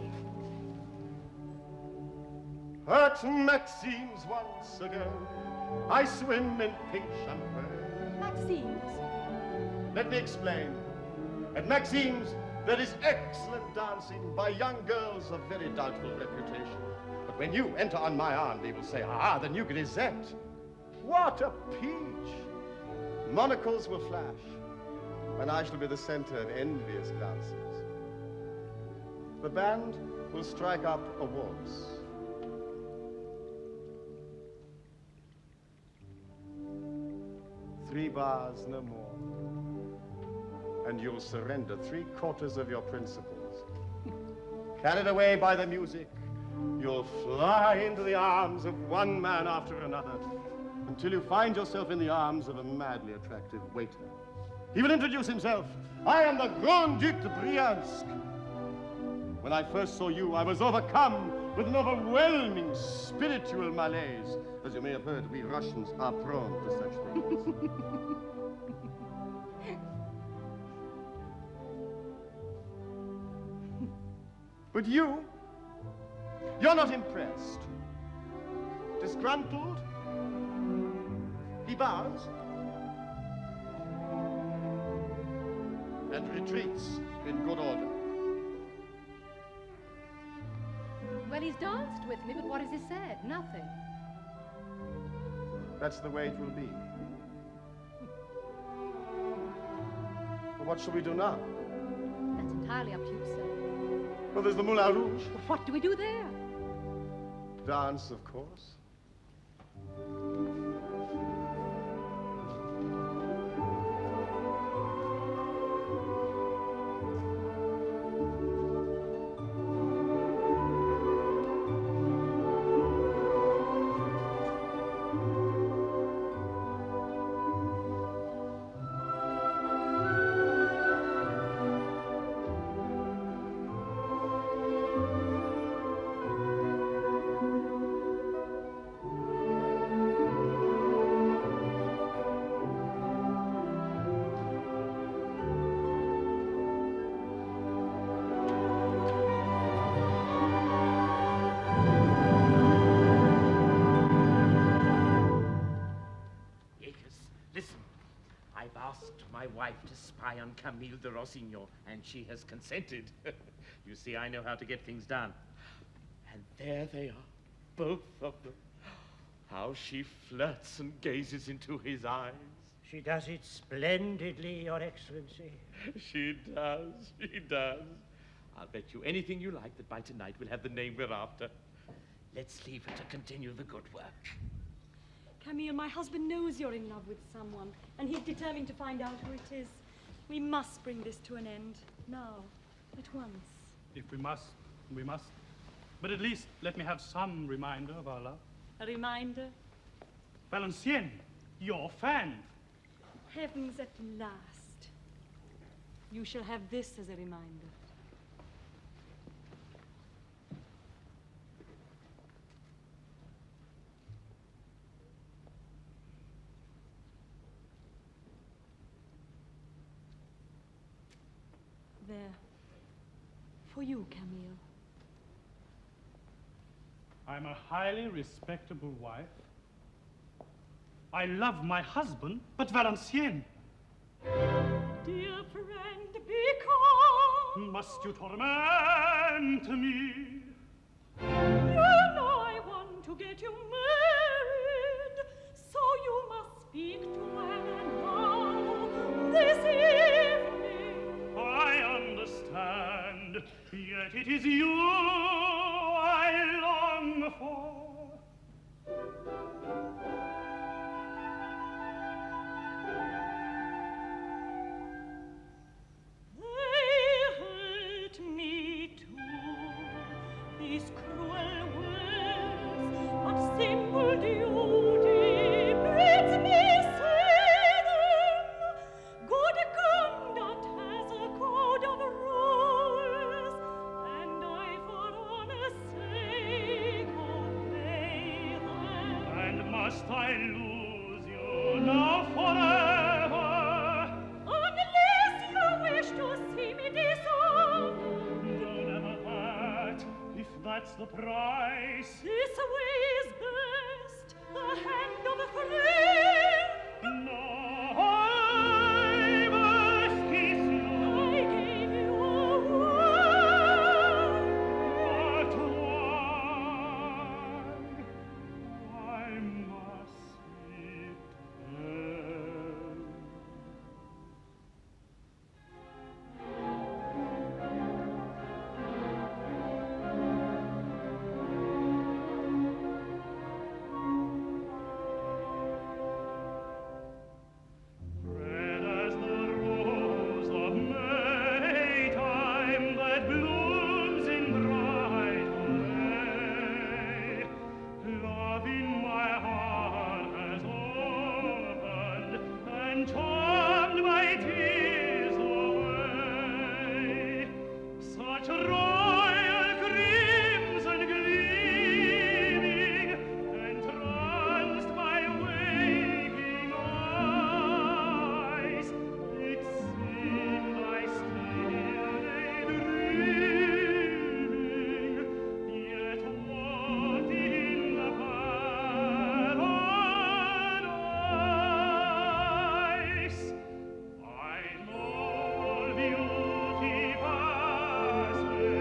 At Maxim's once again, I swim in pink champagne. Maxim's? Let me explain. At Maxim's, there is excellent dancing by young girls of very doubtful reputation. But when you enter on my arm, they will say, ah, the new grisette. What a peach! Monocles will flash, and I shall be the center of envious glances. The band will strike up a waltz. Three bars, no more. And you'll surrender 3/4 of your principles. Carried away by the music, you'll fly into the arms of one man after another until you find yourself in the arms of a madly attractive waiter. He will introduce himself. I am the Grand Duc de Briansk. When I first saw you, I was overcome with an overwhelming spiritual malaise. As you may have heard, we Russians are prone to such things. But you're not impressed. Disgruntled? He bows and retreats in good order. Well, he's danced with me, but what has he said? Nothing. That's the way it will be. Well, what shall we do now? That's entirely up to you, sir. Well, there's the Moulin Rouge. What do we do there? Dance, of course. My wife to spy on Camille de Rossignol, and she has consented. You see, I know how to get things done. And there they are, both of them. How she flirts and gazes into his eyes. She does it splendidly, Your Excellency. She does, she does. I'll bet you anything you like that by tonight we'll have the name we're after. Let's leave her to continue the good work. Camille, my husband knows you're in love with someone, and he's determined to find out who it is. We must bring this to an end, now, at once. If we must, we must. But at least let me have some reminder of our love. A reminder? Valenciennes, your fan. Heavens at last. You shall have this as a reminder. There. For you, Camille. I'm a highly respectable wife. I love my husband, but Valenciennes, Dear friend, be calm. Must you torment me? You know I want to get you married, so you must speak to Anna now, this evening. I understand, yet it is you I long for. They hurt me too, these cruel words, but simple duty bids me say them. Good conduct has a code of rules, and I for honor's sake obey them. And must I lose you now forever? Unless you wish to see me dishonored. No, never that, if that's the price. This way is best, the hand of a friend. No, I must kiss you. I gave you a word. But why must it end? Red as the rose of Maytime that blooms in bright May, love in my heart has opened and charmed my tears away. Such royal crimson gleaming entranced my waking eyes. It seemed I still lay dreaming, yet what in the paradise? I know beauty passes,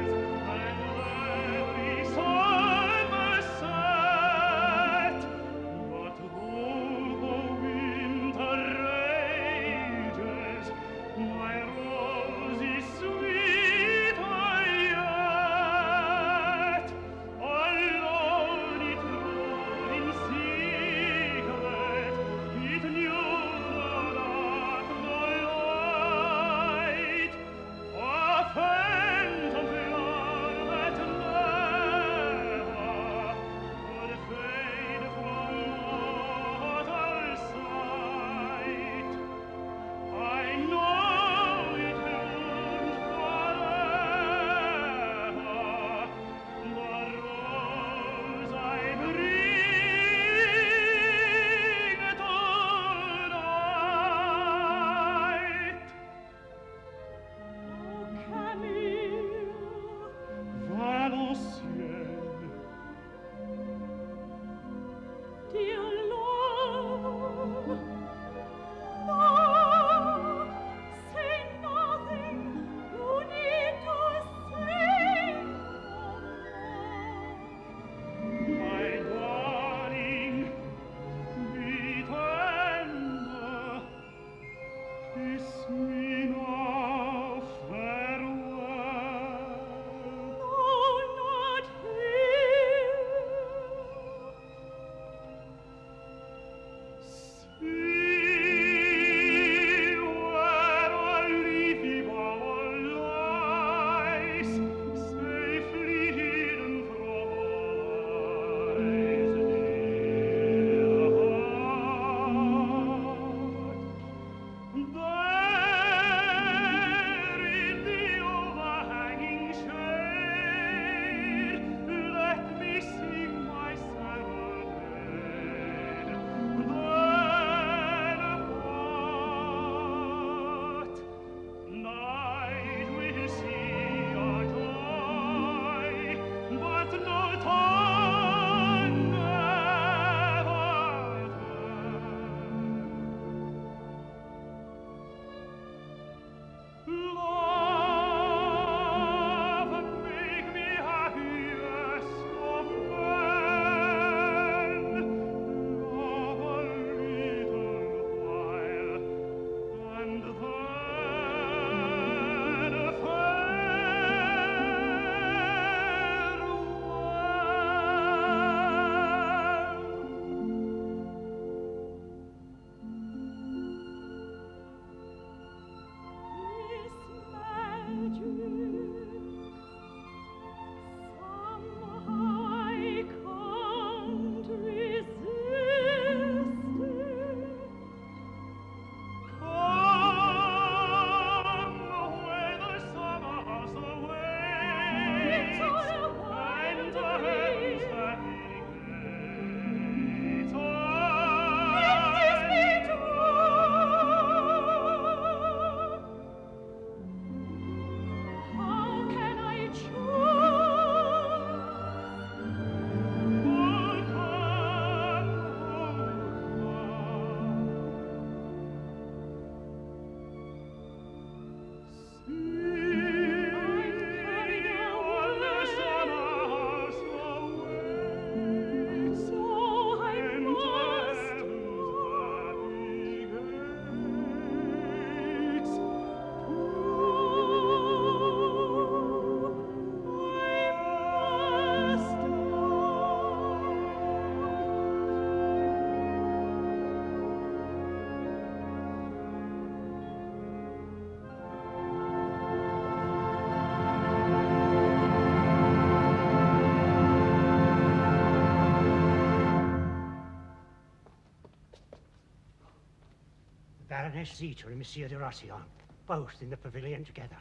Baroness Zita and Monsieur de Rossillon, both in the pavilion together.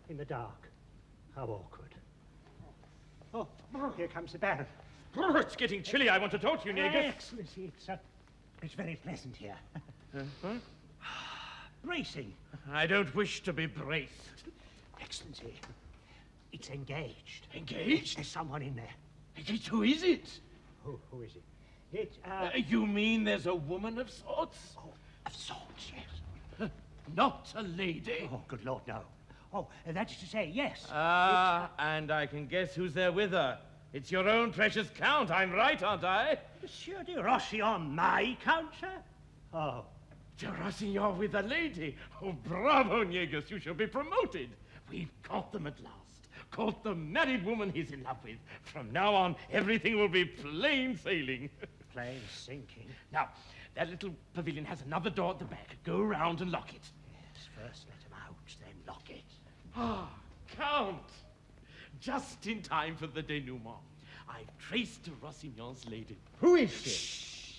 In the dark. How awkward. Oh, here comes the Baron. It's getting chilly. I want to talk to you, Negus. Excellency, it's very pleasant here. Bracing. I don't wish to be braced. Excellency, it's engaged. Engaged? There's someone in there. Who is it? Who is it? It's, You mean there's a woman of sorts? Oh, of sorts, yes. Not a lady? Oh, good Lord, no. Oh, that is to say, yes. And I can guess who's there with her. It's your own precious Count. I'm right, aren't I? Monsieur de Rossillon, my Count, sir? Oh. De Rossillon with a lady? Oh, bravo, Negus. You shall be promoted. We've caught them at last. Caught the married woman he's in love with. From now on, everything will be plain sailing. Plain sinking. Now, that little pavilion has another door at the back. Go round and lock it. Yes, first let him out, then lock it. Ah, Count! Just in time for the denouement. I've traced de Rossignon's lady. Who is she? Shh!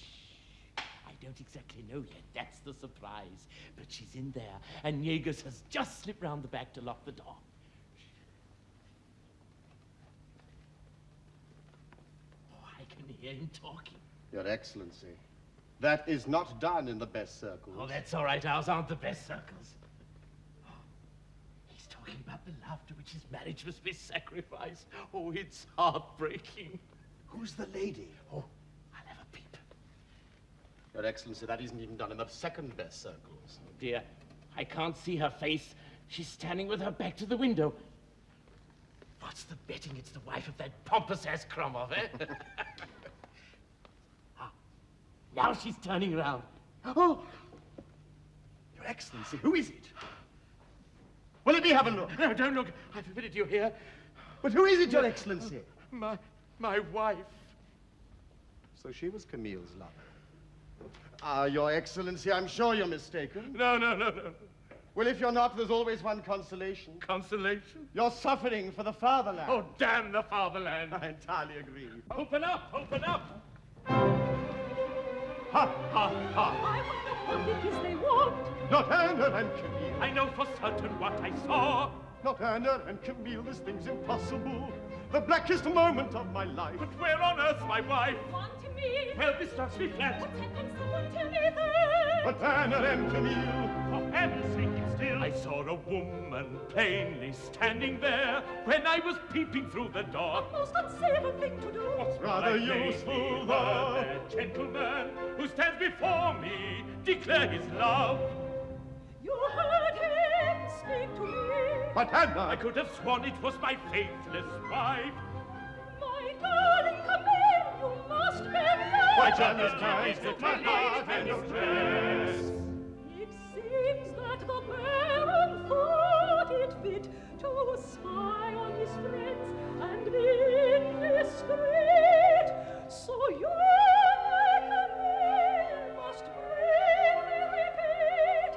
I don't exactly know yet. That's the surprise. But she's in there, and Negus has just slipped round the back to lock the door. Oh, I can hear him talking. Your Excellency, that is not done in the best circles. Oh, that's all right. Ours aren't the best circles. He's talking about the love to which his marriage must be sacrificed. Oh, it's heartbreaking. Who's the lady? Oh, I'll have a peep. Your Excellency, that isn't even done in the second best circles. Oh, dear, I can't see her face. She's standing with her back to the window. What's the betting it's the wife of that pompous ass Kromov, eh? Now she's turning around. Oh! Your Excellency, who is it? Well, let me have a look. No, don't look. I forbid you here. But who is it, Your Excellency? My wife. So she was Camille's lover. Your Excellency, I'm sure you're mistaken. No. Well, if you're not, there's always one consolation. Consolation? You're suffering for the fatherland. Oh, damn the fatherland. I entirely agree. Open up, open up. Ha, ha, ha. I wonder what it is they want. Not Anna and Camille. I know for certain what I saw. Not Anna and Camille, this thing's impossible. The blackest moment of my life. But where on earth, my wife? Want me? Well, this knocks me flat. What can someone tell me then? But Anna and Camille. For heaven's sake, keep still. I saw a woman plainly standing there when I was peeping through the door. A most unsavory thing to do. What's rather useful, though? That gentleman who stands before me declare his love. You heard him speak to me. But Anna. I could have sworn it was my faithless wife. My darling Camille, you must bear me out. Why, Anna's eyes that my heart and your dress. It seems that the Baron thought it fit to spy on his friends and be indiscreet. So you, my Camille, must bravely repeat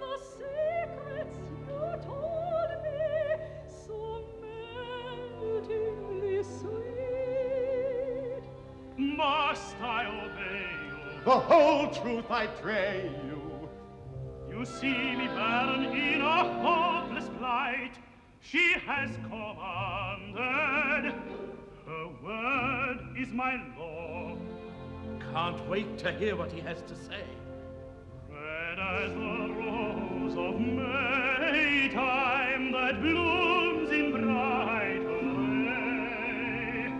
the secrets you told me, so meltingly sweet. Must I obey you? The whole truth I pray you. You see me, Baron, in a hopeless plight. She has commanded. Her word is my law. Can't wait to hear what he has to say. Red as the rose of May time that blooms in brighter May.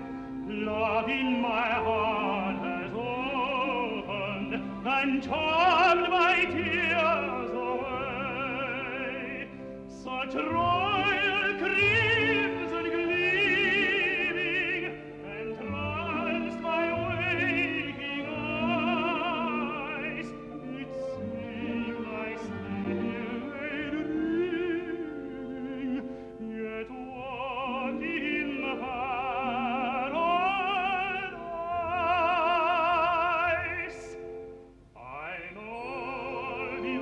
Love in my heart has opened and charmed my tears away. Such royal crimson gleaming entranced my waking eyes. It seemed I stayed dreaming, yet what in paradise I know the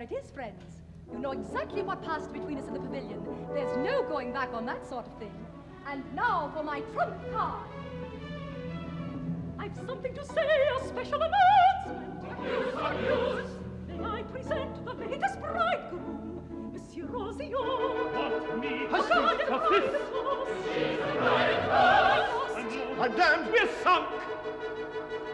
There it is, friends. You know exactly what passed between us in the pavilion. There's no going back on that sort of thing. And now for my trump card. I've something to say, a special announcement. May I present the latest bridegroom, Monsieur Rosillon. What me? I'm damned, we're sunk!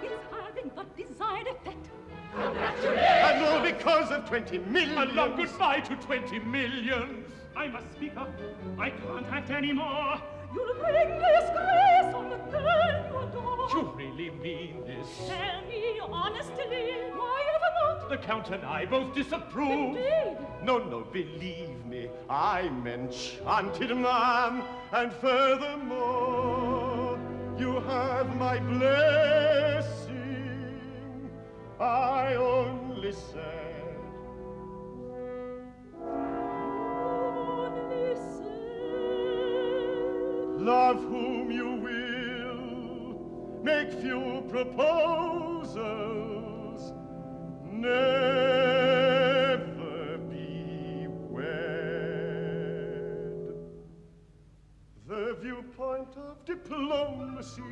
It's having the desired effect. And all because of 20 million. And now goodbye to 20 millions. I must speak up. I can't act anymore. You'll bring disgrace on the girl you adore. You really mean this? Tell me honestly, why ever not? The Count and I both disapprove. Indeed. No, believe me, I'm enchanted, ma'am. And furthermore, you have my blessing. I only said, love whom you will, make few proposals, never be wed. The viewpoint of diplomacy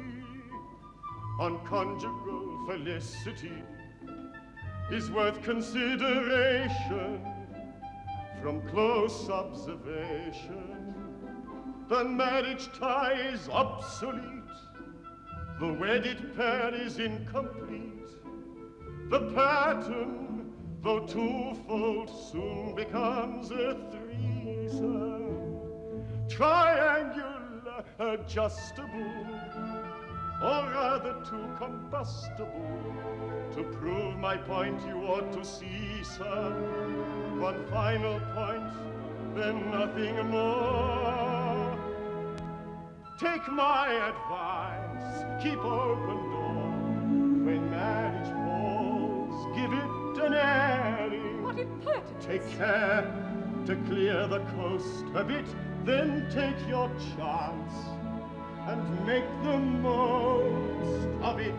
on conjugal felicity is worth consideration from close observation. The marriage tie is obsolete, the wedded pair is incomplete. The pattern, though twofold, soon becomes a threesome, triangular, adjustable, or rather too combustible. To prove my point, you ought to see, sir, one final point, then nothing more. Take my advice, keep open door. When marriage falls, give it an airing. What impertinence! Take care to clear the coast a bit, then take your chance and make the most of it.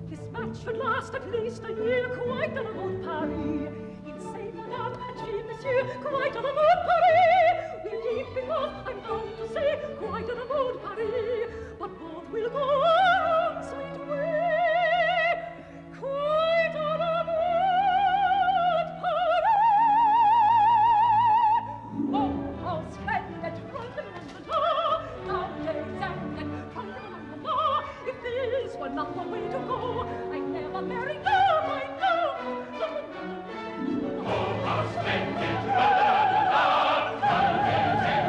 This match should last at least a year, quite a la mode Paris. Il say madame, and she monsieur, quite a la mode Paris. We'll keep it off, I'm bound to say, quite a la mode Paris. But both will go our own sweet way, quite a la mode Paris. Oh, how splendid, tra-la-la-la-la, nowadays and tra-la-la-la-la. If this were not the way to go, I'd never marry, no, I know. Oh, how splendid, tra-la-la-la-la, nowadays and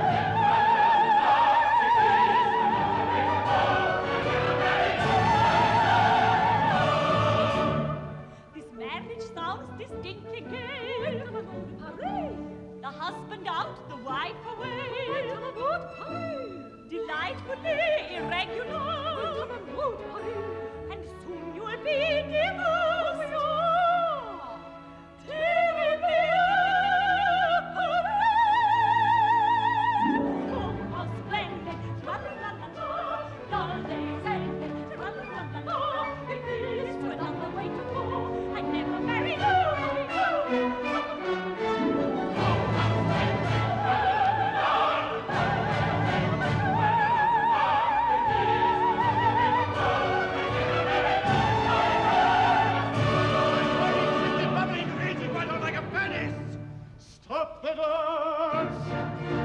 this marriage sounds distinctly gay. The husband out, the wife away. Delightfully irregular. And soon you'll be divorced. Oh, how splendid. Tra-la-la-la-la. Nowadays ended. Tra-la-la-la-la. If this were not the way to go, I'd never marry you. Stop the dance!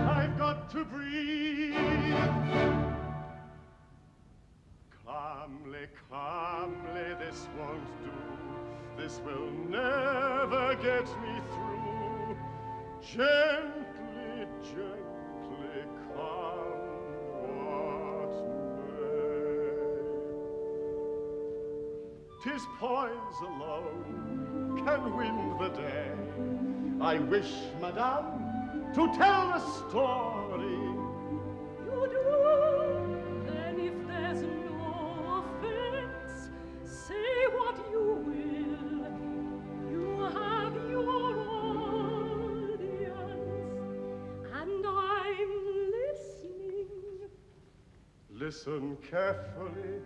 I've got to breathe. Calmly, calmly, this won't do. This will never get me through. Gently, gently, come what may. 'Tis poise alone can win the day. I wish, madame, to tell a story. You do? Then if there's no offense, say what you will. You have your audience, and I'm listening. Listen carefully.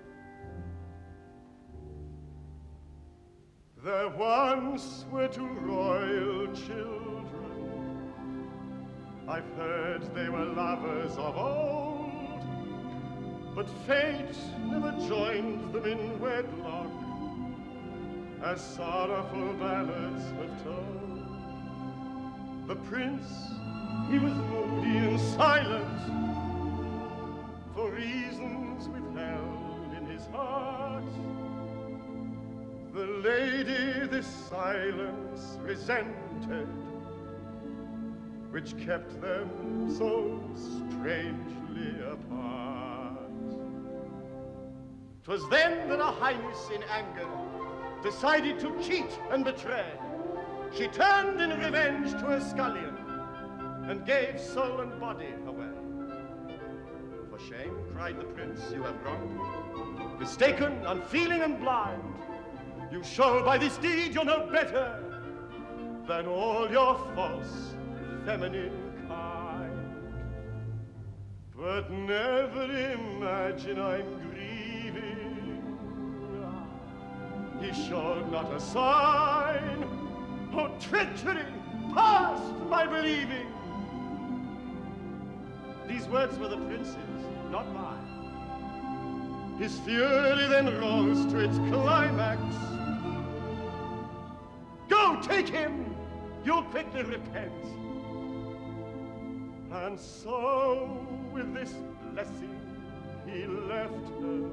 There once were two royal children. I've heard they were lovers of old, but fate never joined them in wedlock, as sorrowful ballads have told. The prince, he was moody and silent, for reasons withheld in his heart. The lady this silence resented, which kept them so strangely apart. 'Twas then that her highness in anger decided to cheat and betray. She turned in revenge to her scullion and gave soul and body away. For shame, cried the prince, you have wronged me. Mistaken, unfeeling, and blind. You show by this deed you're no better than all your false feminine kind. But never imagine I'm grieving. He showed not a sign. Oh, treachery, past my believing. These words were the prince's, not mine. His fury then rose to its climax. Go, take him! You'll quickly repent. And so, with this blessing, he left her,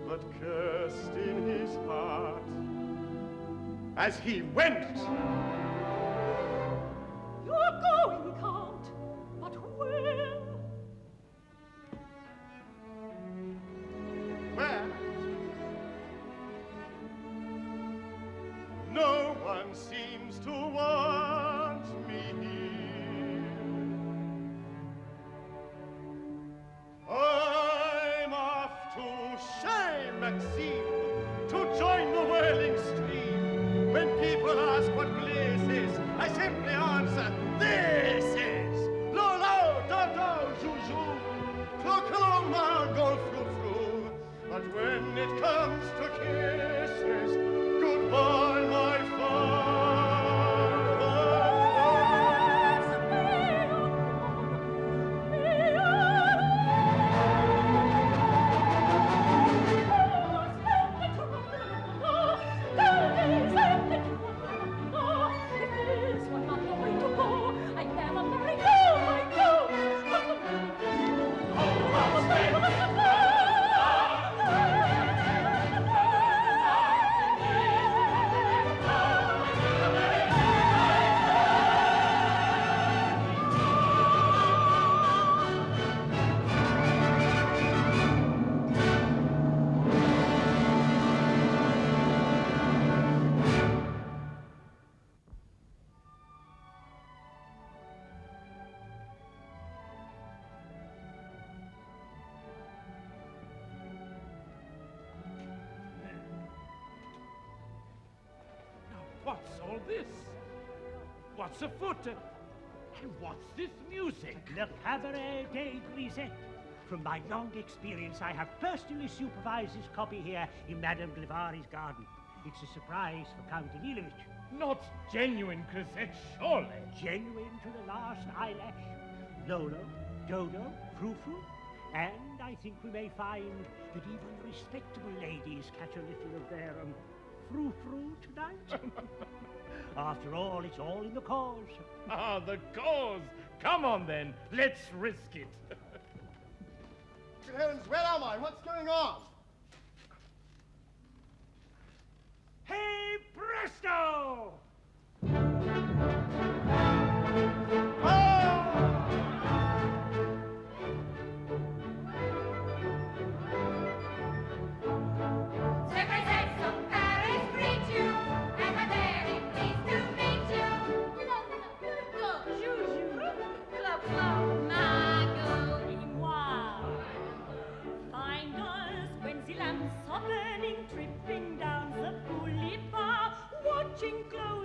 but cursed in his heart as he went. You're going, Count, but where? Where? No one seems to want me here. I'm off to shame, Maxim, to join the whirling stream. When people ask what bliss is, I simply answer, this is. Lo, lo, do, do, jou, jou. Clo, margot, frou, frou. But when it comes to kisses, goodbye, my father. What's all this? What's afoot? And what's this music? Le Cabaret des Grisettes. From my long experience, I have personally supervised this copy here in Madame Glevari's garden. It's a surprise for Count Danilovich. Not genuine Grisette, surely. Genuine to the last eyelash. Lolo, Dodo, Frou-Frou. And I think we may find that even respectable ladies catch a little of their frou-frou tonight. After all, it's all in the cause. Ah, the cause. Come on, then. Let's risk it. Good heavens, where am I? What's going on? Hey, presto! Tripping down the boulevard, watching close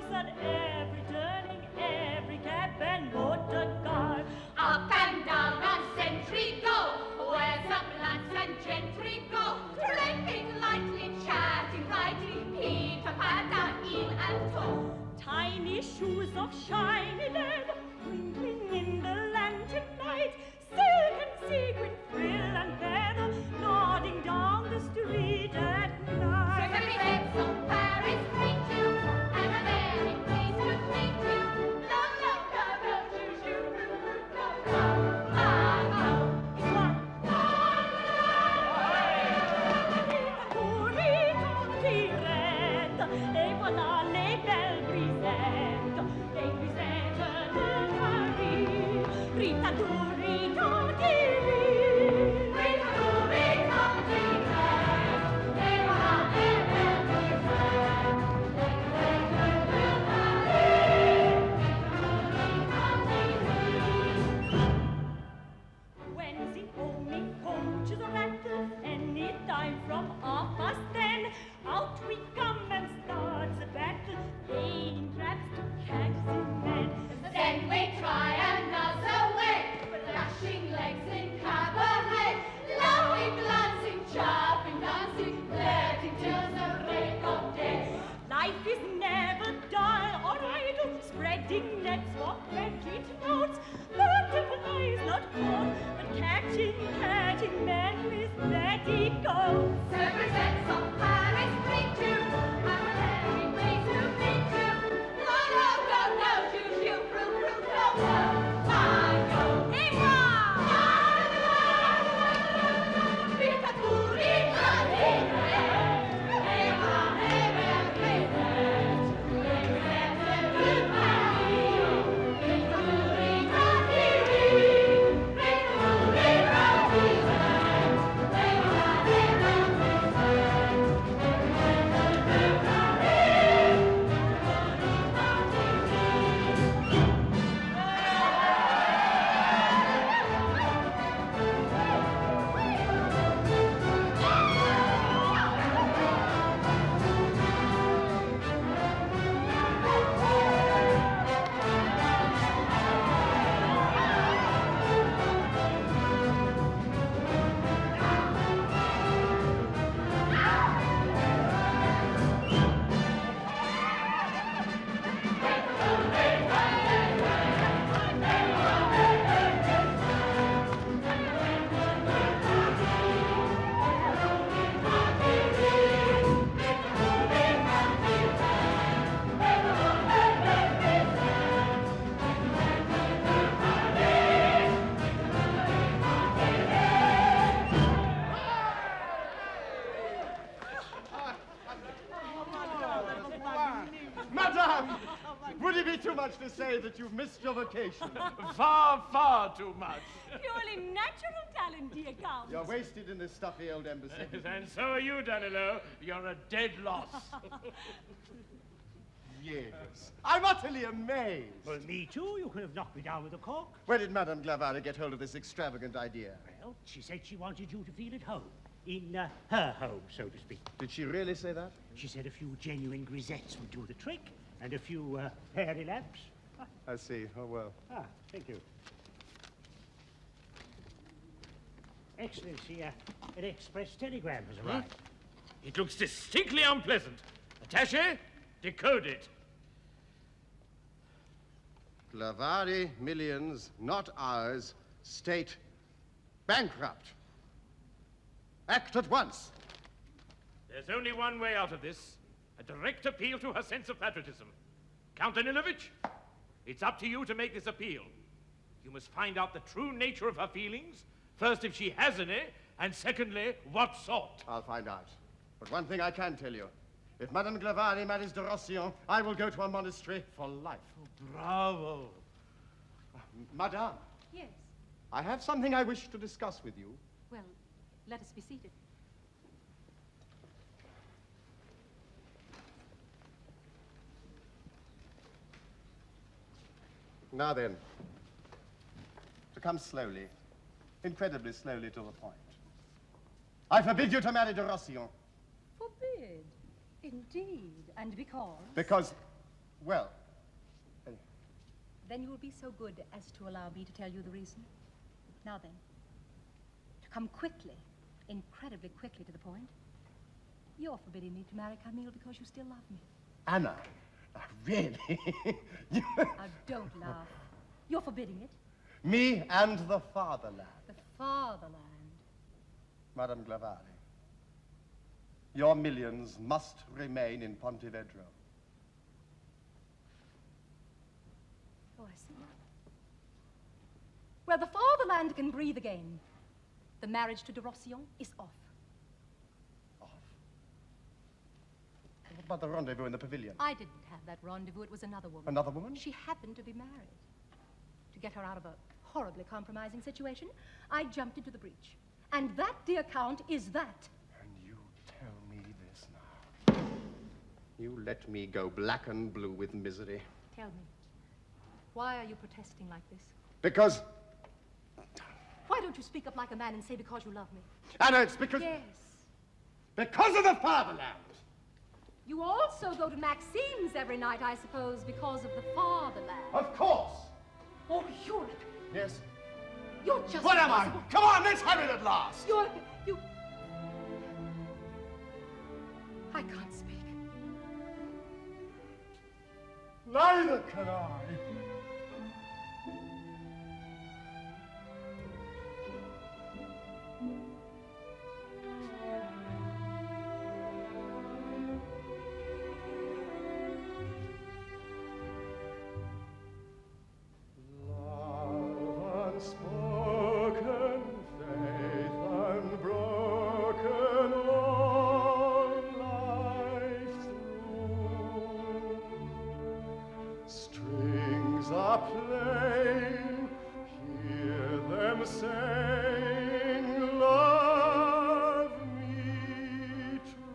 of shiny lead, twinkling in the lantern light, silk and sequin, frill and feather, nodding down the street at night. Represents of Paris, greet you, and a very pleased to meet you. No, no, no, no, shoo, shoo, roo, roo, go, go, ah, go. It's one. Et voilà les belles grisettes de Paris. Rita tu, Rita tiri. Rita tu, Rita tiri. Et voilà les belles grisettes de Paris. When the only coaches are at any time from 10:30, out we come and start the battle, paying traps to catch the men. Then we try another way, with flashing legs in cabaret, lowing, glancing, chopping, dancing, flirting till the break of day. Life is never dull or idle, spreading nets for credit notes. Butterflies not caught, but catching men with petticoats. Represents of Paris, greet you, I'm very pleased to meet you. No, no, go, go, shoo, shoo, frou, frou, go, go, ah, go. Et moi! Rita tu, Rita tiri. Et voilà les belles grisettes de Paris. Rita tu, Rita tiri. Rita tu, Rita grisettes. Et voilà les belles Madame! Would it be too much to say that you've missed your vacation? Far, far too much. Purely natural talent, dear Count. You're wasted in this stuffy old embassy. And so are you, Danilo. You're a dead loss. Yes. I'm utterly amazed. Well, me too. You could have knocked me down with a cork. Where did Madame Glavari get hold of this extravagant idea? Well, she said she wanted you to feel at home. In her home, so to speak. Did she really say that? She said a few genuine grisettes would do the trick, and a few hairy lamps. I see. Oh, well. Ah, thank you. Excellency, an express telegram has arrived. It looks distinctly unpleasant. Attaché, decode it. Glavari, millions, not ours, state bankrupt. Act at once. There's only one way out of this. A direct appeal to her sense of patriotism. Count Danilovich, it's up to you to make this appeal. You must find out the true nature of her feelings. First, if she has any, and secondly, what sort. I'll find out. But one thing I can tell you. If Madame Glavari marries de Rossillon, I will go to a monastery for life. Oh, bravo. Madame. Yes. I have something I wish to discuss with you. Well, let us be seated. Now then, to come slowly, incredibly slowly to the point. I forbid you to marry de Rossillon. Forbid? Indeed. And because? Because, well... Then you will be so good as to allow me to tell you the reason. Now then, to come quickly, incredibly quickly to the point, you're forbidding me to marry Camille because you still love me. Anna, Really? Now, don't laugh. You're forbidding it. Me and the fatherland. The fatherland. Madame Glavari, your millions must remain in Pontevedra. Oh, I see. Well, the fatherland can breathe again. The marriage to de Rossillon is off. What about the rendezvous in the pavilion? I didn't have that rendezvous. It was another woman. Another woman? She happened to be married. To get her out of a horribly compromising situation, I jumped into the breach. And that, dear Count, is that. And you tell me this now. You let me go black and blue with misery. Tell me, why are you protesting like this? Because... Why don't you speak up like a man and say because you love me? Anna, it's because... Yes. Because of the fatherland. You also go to Maxim's every night, I suppose, because of the fatherland. Of course. Oh, Europe. Yes. You're just What am I? impossible. Come on, let's have it at last. You... I can't speak. Neither can I. Unspoken faith unbroken all life through. Strings are playing, hear them sing, love me true.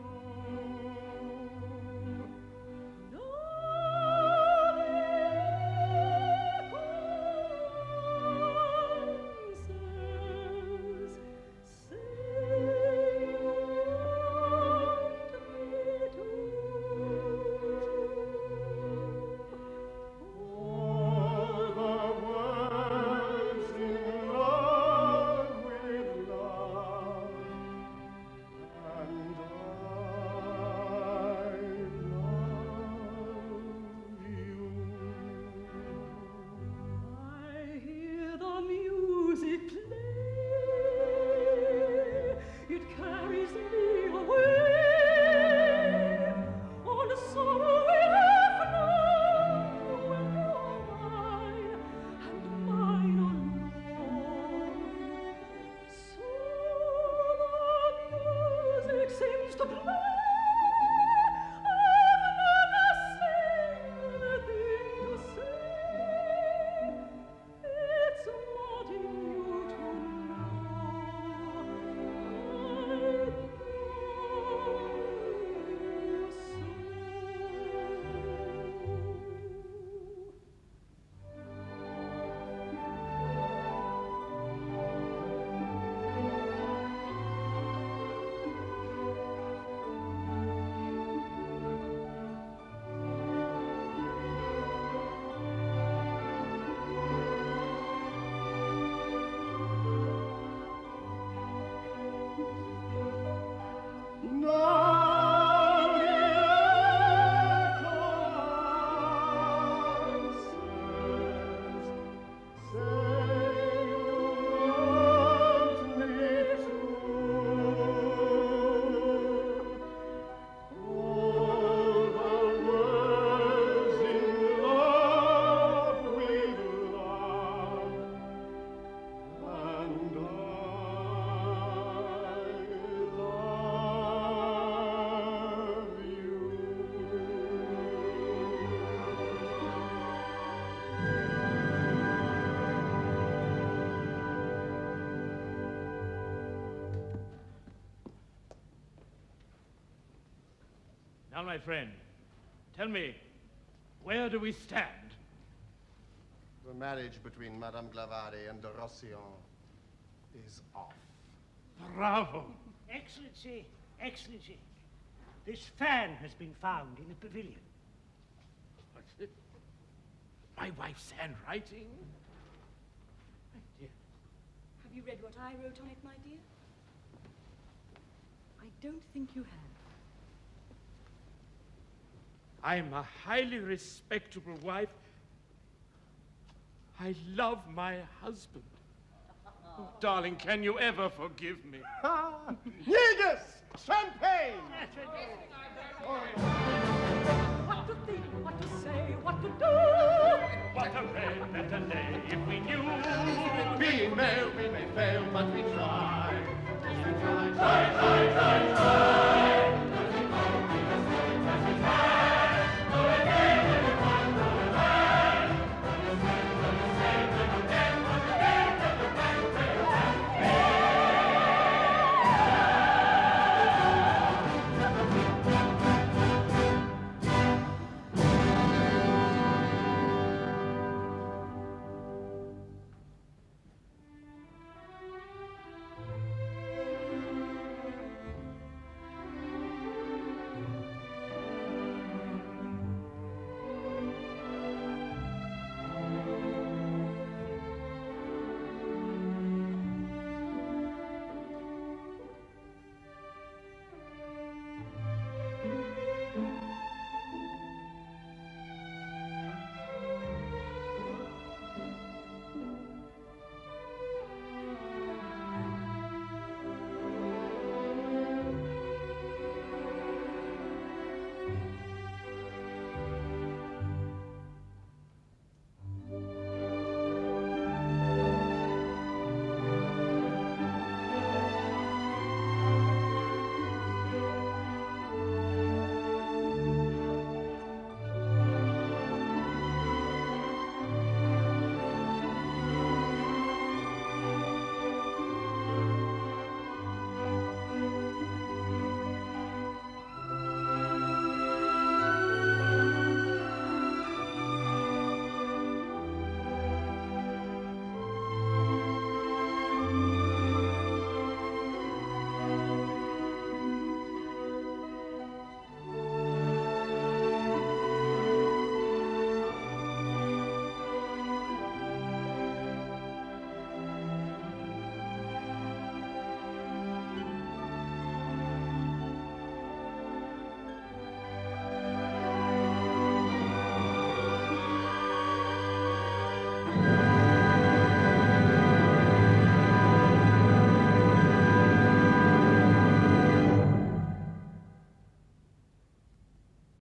Now, my friend, tell me, where do we stand? The marriage between Madame Glavari and de Rossillon is off. Bravo! Excellency, Excellency, this fan has been found in the pavilion. What's it? My wife's handwriting? My dear. Have you read what I wrote on it, my dear? I don't think you have. I'm a highly respectable wife. I love my husband. Oh, darling, can you ever forgive me? Negus! Champagne! What to think, what to say, what to do? What a red letter day if we knew. Being male, we may fail, but we try.